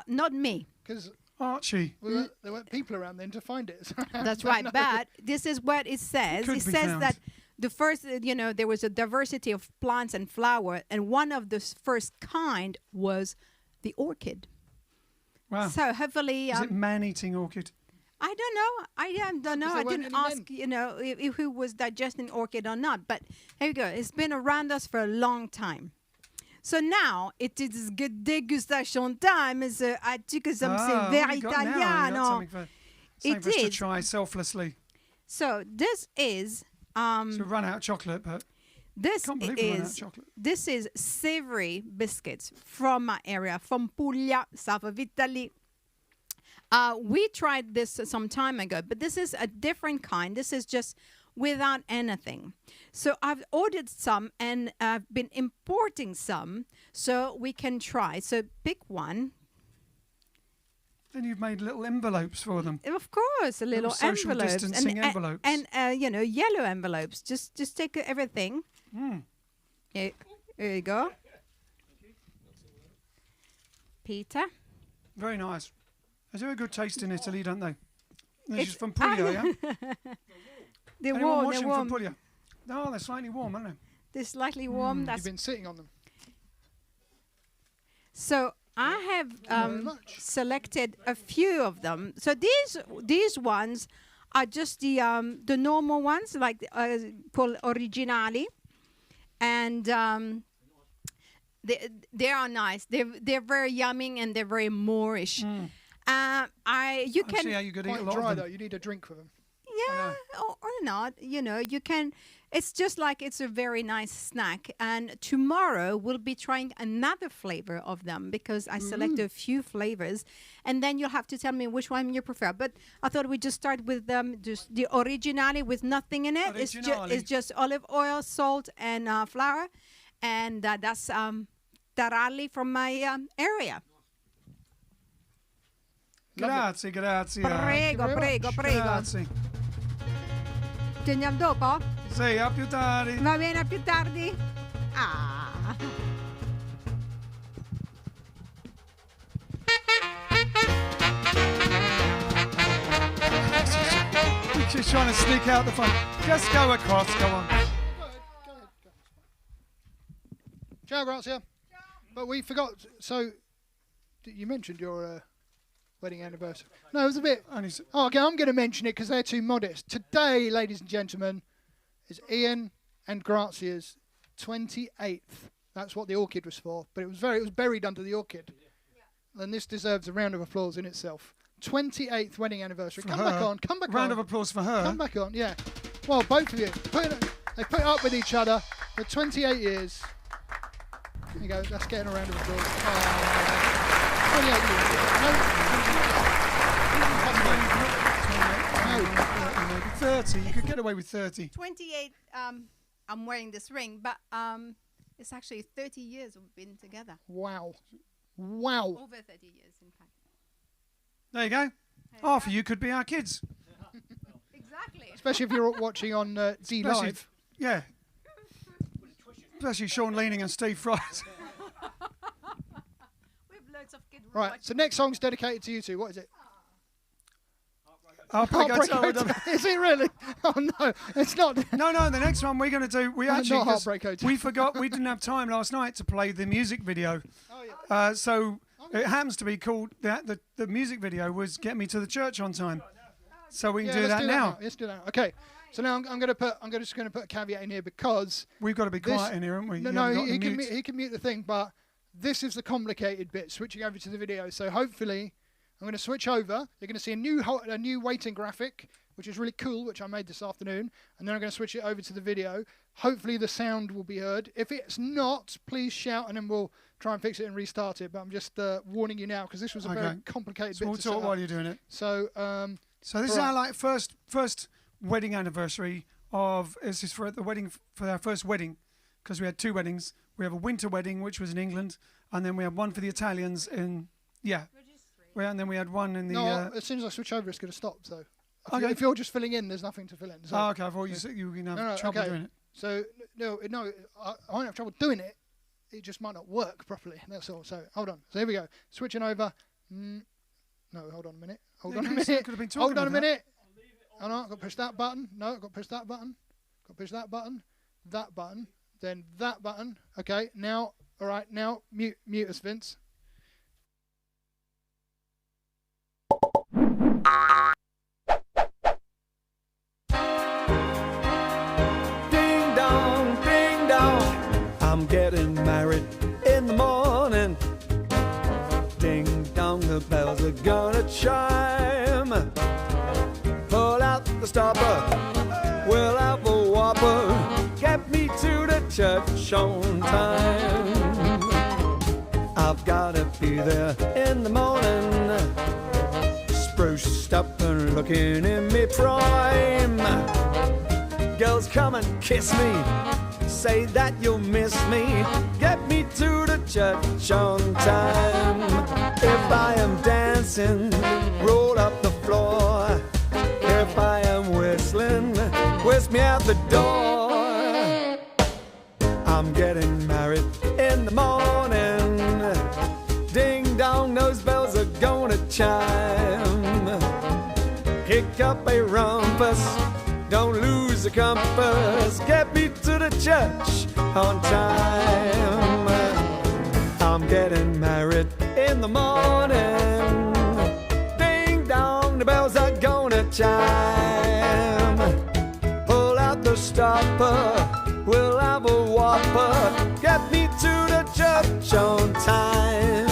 Not me. Because Archie. there weren't people around then to find it. That's right. But this is what it says. Could It be says found. that the first, there was a diversity of plants and flowers, and one of the first kind was the orchid. Wow. So hopefully, Is it man-eating orchid? I don't know. I don't know. there I weren't didn't any ask, if who was digesting orchid or not. But here we go. It's been around us for a long time. So now it is degustation time. As-tu que ça me c'est what have very you got now? You got italiano. something It for us to is. try selflessly. So this is So we've run out of chocolate, but this can't believe we run out of is chocolate. this is savory biscuits from my area, from Puglia, south of Italy. We tried this some time ago, but this is a different kind. This is just without anything. So I've ordered some, and I've been importing some so we can try. So pick one. Then you've made little envelopes for them. Of course, a little social envelopes distancing envelopes. and yellow envelopes. Just take everything. Here you go. Peter. Very nice. They do a good taste in Italy, don't they? This is from Puglia, yeah? They're Anyone warm. watching They're warm. from Puglia? No, they're slightly warm, aren't they? They're slightly warm. You've That's been sitting on them. so. I have selected a few of them. So these ones are just the normal ones, like called originali, and they are nice. They're very yummy and they're very Moorish. You I can see how you could eat a Quite lot dry of though. them. You need a drink with them. yeah or not. You can. It's just like it's a very nice snack. And tomorrow we'll be trying another flavor of them because I selected a few flavors, and then you'll have to tell me which one you prefer. But I thought we'd just start with just the originali with nothing in it. It's just olive oil, salt, and flour, and that's taralli from my area. Grazie, grazie. Prego, prego, prego. Grazie. Ci andiamo dopo? Sì, a più tardi. Va bene, a più tardi. Ah. She's trying to sneak out the front. Just go across, go on. Go ahead. Ciao, Grazia. But we forgot. So, you mentioned your wedding anniversary. No, it was a bit. Oh, okay, I'm going to mention it because they're too modest. Today, ladies and gentlemen, is Ian and Grazia's 28th. That's what the orchid was for. But it was buried under the orchid. And this deserves a round of applause in itself. 28th wedding anniversary. Come back on. Round of applause for her. Come back on, yeah. Well, both of you. They put up with each other for 28 years. There you go. That's getting a round of applause. 30. You could get away with 30. 28, I'm wearing this ring, but it's actually 30 years we've been together. Wow. Wow. Over 30 years, in fact. There you go. Half of you could be our kids. Exactly. Especially if you're watching on D Live. Yeah. Especially Sean Leaning and Steve Fry. We have loads of kids. Right, so next song's dedicated to you two. What is it? Heartbreak Hotel. Is it really? Oh no, it's not. No, the next one we're going to do. We Not actually Heartbreak Hotel. we forgot. We didn't have time last night to play the music video. Oh yeah. So it happens to be called the music video was "Get Me to the Church on Time." So we can do that now. Let's do that. Okay. So now I'm just going to put a caveat in here because We've got to be quiet in here, haven't we? No, he can mute the thing, but this is the complicated bit. Switching over to the video. So hopefully, I'm going to switch over. You're going to see a new waiting graphic, which is really cool, which I made this afternoon, and then I'm going to switch it over to the video. Hopefully, the sound will be heard. If it's not, please shout, and then we'll try and fix it and restart it. But I'm just warning you now because this was a very complicated bit. We'll to set talk up. while you're doing it. So, so this is our first wedding anniversary of. This is for the wedding for our first wedding, because we had two weddings. We have a winter wedding, which was in England, and then we had one for the Italians in and then we had one in the. No, as soon as I switch over, it's going to stop. So, Okay. if you're just filling in, there's nothing to fill in. So, Oh, okay. I thought you were going to have trouble doing it. So no, I won't have trouble doing it. It just might not work properly. That's all. So hold on. So here we go. Switching over. No, hold on a minute. Hold on a minute. Could have been talking Hold on a about minute. Oh no, I've got to push that button. No, I've got to push that button. Got to push that button. That button. Then that button. Okay. Now, all right. Now mute us, Vince. Ding dong, I'm getting married in the morning. Ding dong, the bells are gonna chime. Pull out the stopper, we'll have a whopper. Get me to the church on time. I've gotta be there in the morning. dressed up and looking in me prime. Girls, come and kiss me, say that you'll miss me, get me to the church on time. If I am dancing, roll up the floor. If I am whistling, whisk me out the door. I'm getting married in the morning. Ding dong, those bells are gonna chime. Kick up a rumpus, don't lose the compass, get me to the church on time. I'm getting married in the morning. Ding dong, the bells are gonna chime. Pull out the stopper, we'll have a whopper, get me to the church on time.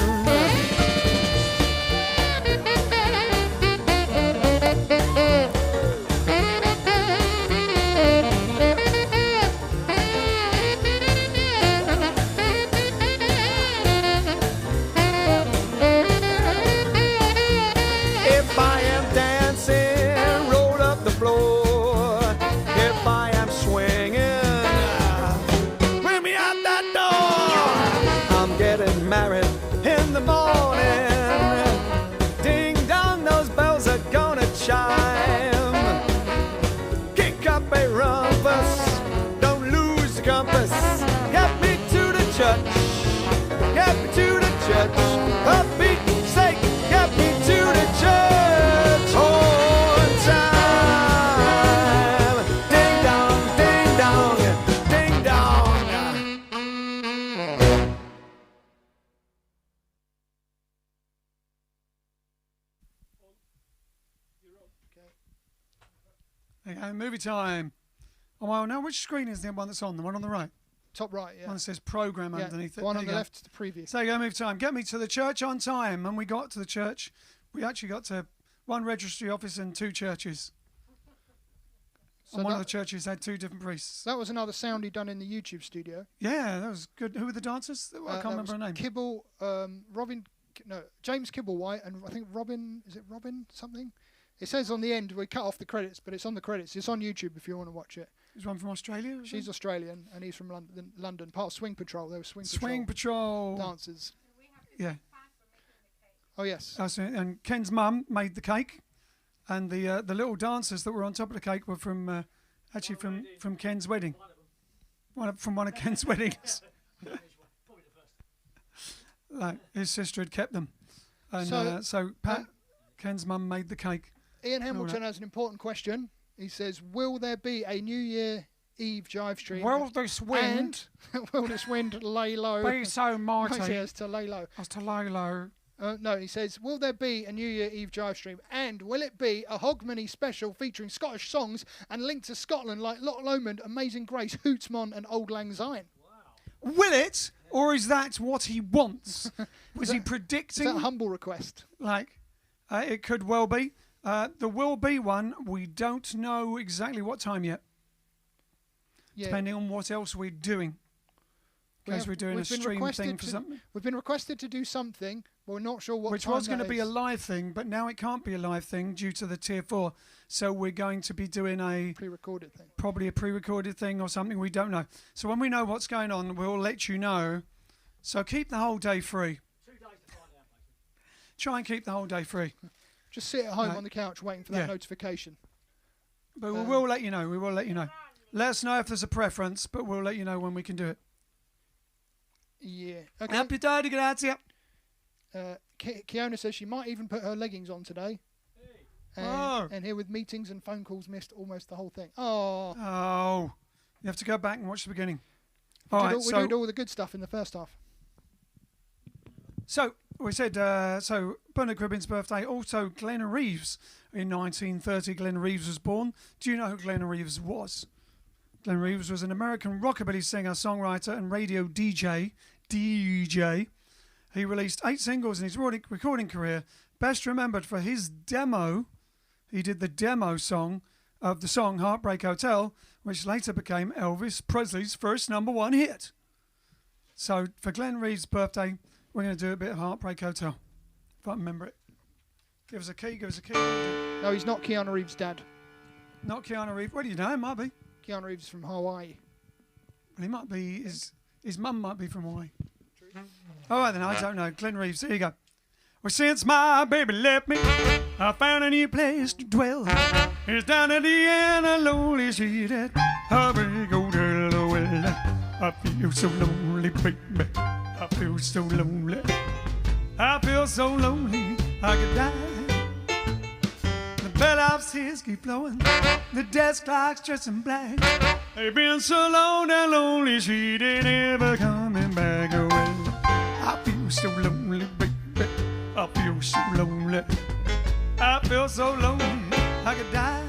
If I am dancing, roll up the floor. If I am swinging, bring me out that door. I'm getting married in the morning. Ding dong, those bells are gonna chime. Kick up a rumpus, don't lose the compass. Get me to the church, get me to the church. For Pete's sake, get me to the church on time. Ding dong, ding dong, ding dong. Okay, movie time. Oh, well, now which screen is the one that's on? The one on the right? Top right, yeah. One that says program Yeah, underneath it. one There on you the go. left, the previous. So you go, movie time. Get me to the church on time. And we got to the church. We actually got to one registry office and 2 churches. So And one of that- the churches had 2 different priests. That was another sound he done in the YouTube studio. Yeah, that was good. Who were the dancers? I can't That remember her was name. Kibble, James Kibblewhite, and I think Robin. Is it Robin something? It says on the end we cut off the credits, but it's on the credits. It's on YouTube if you want to watch it. Is one from Australia? was She's it? Australian and he's from London, part of Swing Patrol. They were Swing Patrol. dancers. Yeah. Oh yes. That's it. And Ken's mum made the cake, and the little dancers that were on top of the cake were from actually from Ken's wedding. From one of Ken's weddings. Like his sister had kept them, and so Pat, Ken's mum made the cake. Ian Hamilton has an important question. He says, "Will there be a New Year Eve Jive stream? Will this wind And will this wind lay low?" be so mighty Yes, to lay low. as to lay low? No, he says, "Will there be a New Year Eve Jive stream? And will it be a Hogmanay special featuring Scottish songs and linked to Scotland like Loch Lomond, Amazing Grace, Hootsmon and Old Lang Syne?" Will it, or is that what he wants? Was he Is predicting? that a humble request? Like, it could well be. The will be one, we don't know exactly what time yet, Yeah. depending on what else we're doing. In case we're doing a we've been stream requested thing for to- something. We've been requested to do something, but we're not sure what Which time was going to that be a is. live thing, but now it can't be a live thing due to the Tier 4. So we're going to be doing pre-recorded thing. probably a pre-recorded thing or something, we don't know. So when we know what's going on, we'll let you know. So keep the whole day free. 2 days to find out, mate. Try and keep the whole day free. Just sit at home Right. on the couch waiting for that Yeah. notification. But we will let you know. We will let you know. Let us know if there's a preference, but we'll let you know when we can do it. Yeah. Okay. Happy day, grazie. Kiona says she might even put her leggings on today. Oh. And here with meetings and phone calls missed almost the whole thing. Oh. Oh, you have to go back and watch the beginning. All right, We did all the good stuff in the first half. so we said, so Bernard Cribbin's birthday, also Glenn Reeves. In 1930, Glenn Reeves was born. Do you know who Glenn Reeves was? Glenn Reeves was an American rockabilly singer, songwriter, and radio DJ. He released 8 singles in his recording career, best remembered for his demo. He did the demo song of the song Heartbreak Hotel, which later became Elvis Presley's first #1 hit. So for Glenn Reeves' birthday, we're going to do a bit of Heartbreak Hotel, if I remember it. Give us a key, give us a key. No, he's not Keanu Reeves' dad. Not Keanu Reeves. What do you know? It might be. Keanu Reeves is from Hawaii. Well, he might be. His mum might be from Hawaii. All right, then. I don't know. Glenn Reeves. There you go. Well, since my baby left me, I found a new place to dwell. It's down at the end of lonely street at Harvard Hotel. Well, I feel so lonely, baby. I feel so lonely. I feel so lonely, I could die. The bellhops tears keep flowing. The desk clock's dressed in black. They've been so long down lonely street, they never coming back. Oh, well, I feel so lonely, baby. I feel so lonely. I feel so lonely, I could die.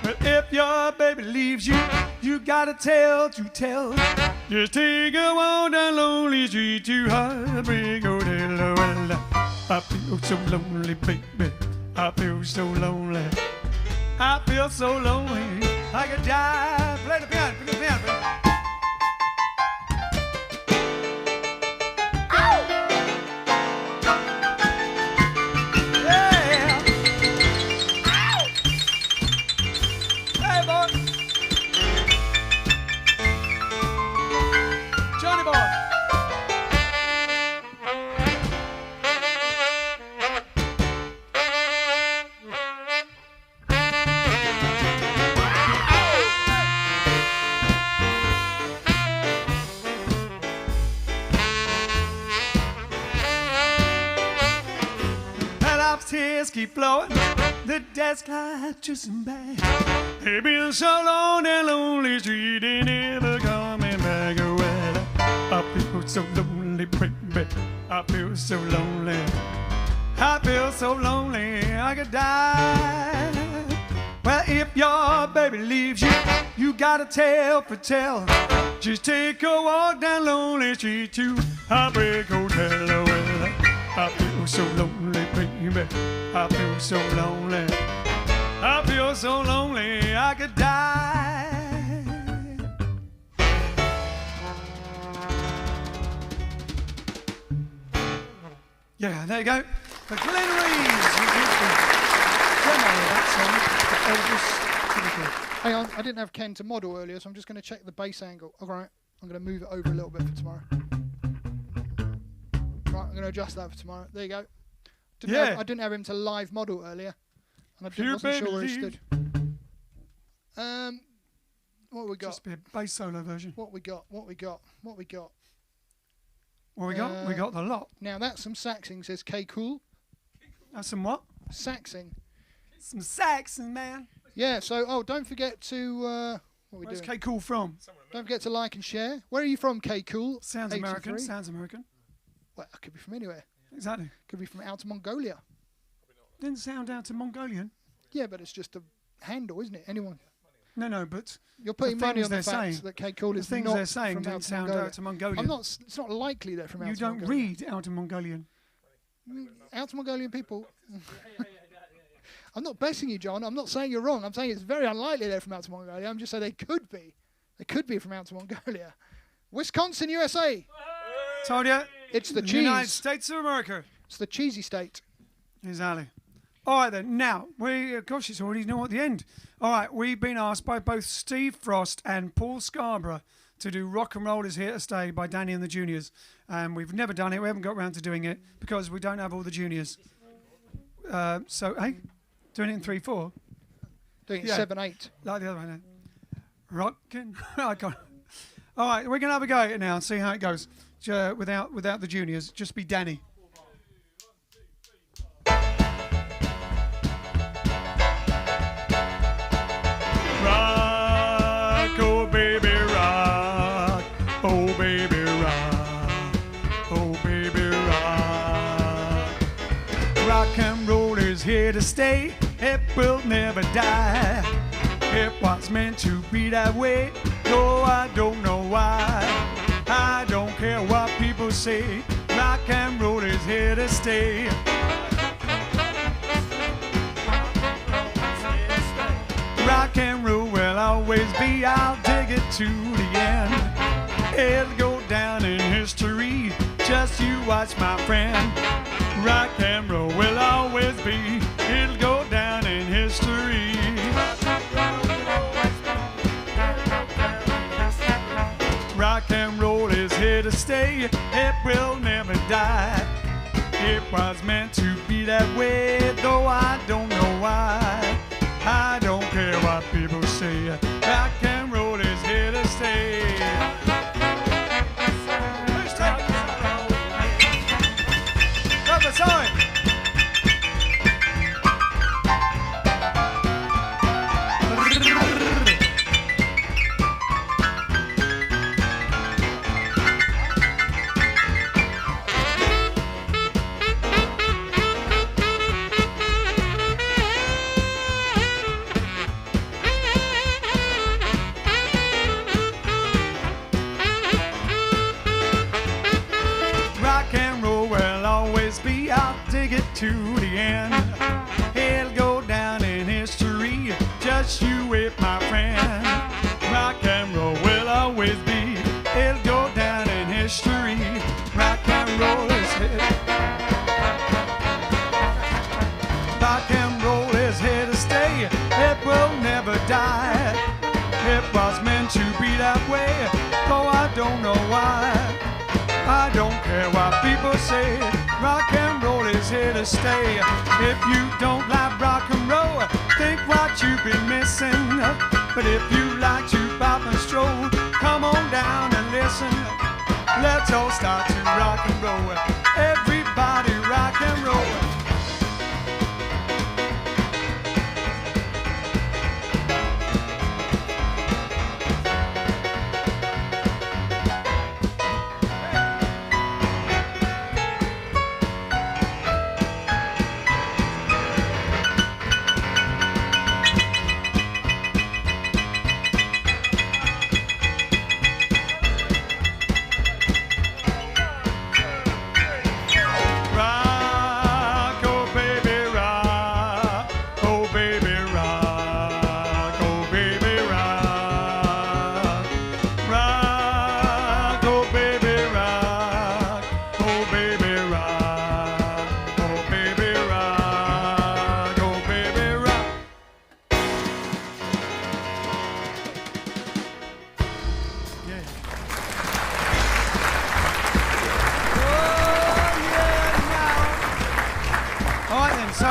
But if your baby leaves you, you got a tale to tell. Just take a walk down lonely street to Heartbreak Hotel. Well, I feel so lonely, baby. I feel so lonely. I feel so lonely, I could die. Play the piano, play the piano. Tears keep flowing, the desk light just back. They've been so long and lonely street, they never coming back. Well, I feel so lonely, baby. I feel so lonely. I feel so lonely, I could die. Well, if your baby leaves you, you got a tale for tell. Just take a walk down lonely street to Heartbreak Hotel. Well, I feel so lonely, baby. I feel so lonely. I feel so lonely, I could die. Yeah, there you go. For Glenn Reeves, who did the demo of that song for Elvis. Hang on, I didn't have Ken to model earlier, so I'm just going to check the bass angle. All right, I'm going to move it over a little bit for tomorrow. Right, I'm going to adjust that for tomorrow. There you go. I didn't have him to live model earlier, and I wasn't sure where he stood. What we got? Just be a bass solo version. What we got? What we got? We got the lot. Now that's some saxing, says K Cool. That's some what? Saxing. Some saxing, man. Yeah. So, don't forget to Where's K Cool from? Don't forget to like and share. Where are you from, K Cool? Sounds American. Sounds American. Well, it could be from anywhere. Exactly. Could be from Outer Mongolia. Didn't sound out to Mongolian. Yeah, but it's just a handle, isn't it? Anyone? No, but you're putting money on the fact that K Cool is the things not they're saying from don't sound out to Mongolian. I'm not. It's not likely they're from Outer Mongolian. You don't read Outer Mongolian. Outer Mongolian people. I'm not besting you, John. I'm not saying you're wrong. I'm saying it's very unlikely they're from Outer Mongolia. I'm just saying they could be. They could be from Outer Mongolia. Wisconsin, USA. Told you. It's the cheese. United States of America. It's the cheesy state. Exactly. All right, then. Now, gosh, it's already at the end. All right, we've been asked by both Steve Frost and Paul Scarborough to do Rock and Roll Is Here to Stay by Danny and the Juniors. And we've never done it. We haven't got around to doing it because we don't have all the juniors. Hey, doing it in 3/4. Doing it 7/8. Like the other one. Rockin'. I can't. All right, we're going to have a go at it now and see how it goes. Without the juniors, just be Danny. Rock, oh baby, rock. Oh baby, rock. Oh baby, rock. Rock and roll is here to stay. It will never die. It was meant to be that way. No, I don't know why. I don't care what people say. Rock and roll is here to stay. Rock and roll will always be. I'll dig it to the end. It'll go down in history. Just you watch, my friend. Rock and roll will always be, it'll go down in history. Rock and roll is here to stay, it will never die. It was meant to be that way, though I don't know why. I don't care what people say, rock and roll is here to stay. Who's taking the solo? Grab the sign. To the end, it'll go down in history. Just you wait, my friend. Rock and roll will always be. It'll go down in history. Rock and roll is here. Rock and roll is here to stay. It will never die. It was meant to be that way, though I don't know why. I don't care what people say, rock and roll is here to stay. If you don't like rock and roll, think what you've been missing. But if you like to bop and stroll, come on down and listen. Let's all start to rock and roll. Everybody rock and roll.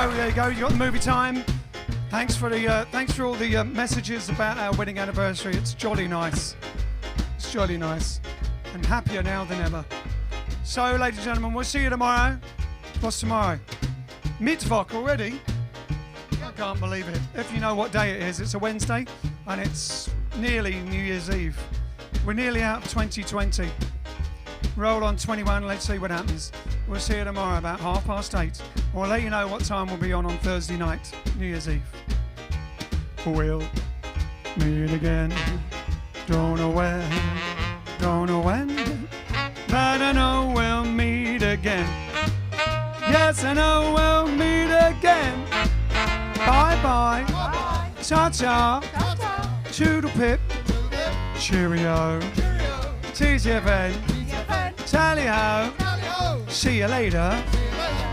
There you go. You got the movie time. Thanks for all the messages about our wedding anniversary. It's jolly nice. It's jolly nice, and happier now than ever. So, ladies and gentlemen, we'll see you tomorrow. What's tomorrow? Mittwoch already. I can't believe it. If you know what day it is, it's a Wednesday, and it's nearly New Year's Eve. We're nearly out of 2020. Roll on 21. Let's see what happens. We'll see you tomorrow about 8:30. We'll let you know what time we'll be on Thursday night, New Year's Eve. We'll meet again. Don't know where, don't know when, but I know we'll meet again. Yes, I know we'll meet again. Bye-bye. Ta-ta. Toodle pip. Cheerio. TGFN. Tally-ho. See you later.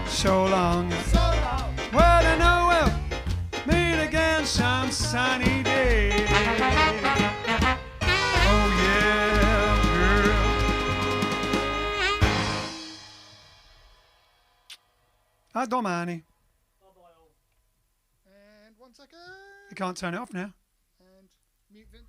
So long. Well, I know we'll meet again some sunny day. Oh, yeah, girl. A domani. And 1 second. You can't turn it off now. And mute Vince.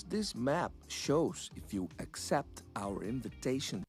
this map shows if you accept our invitation.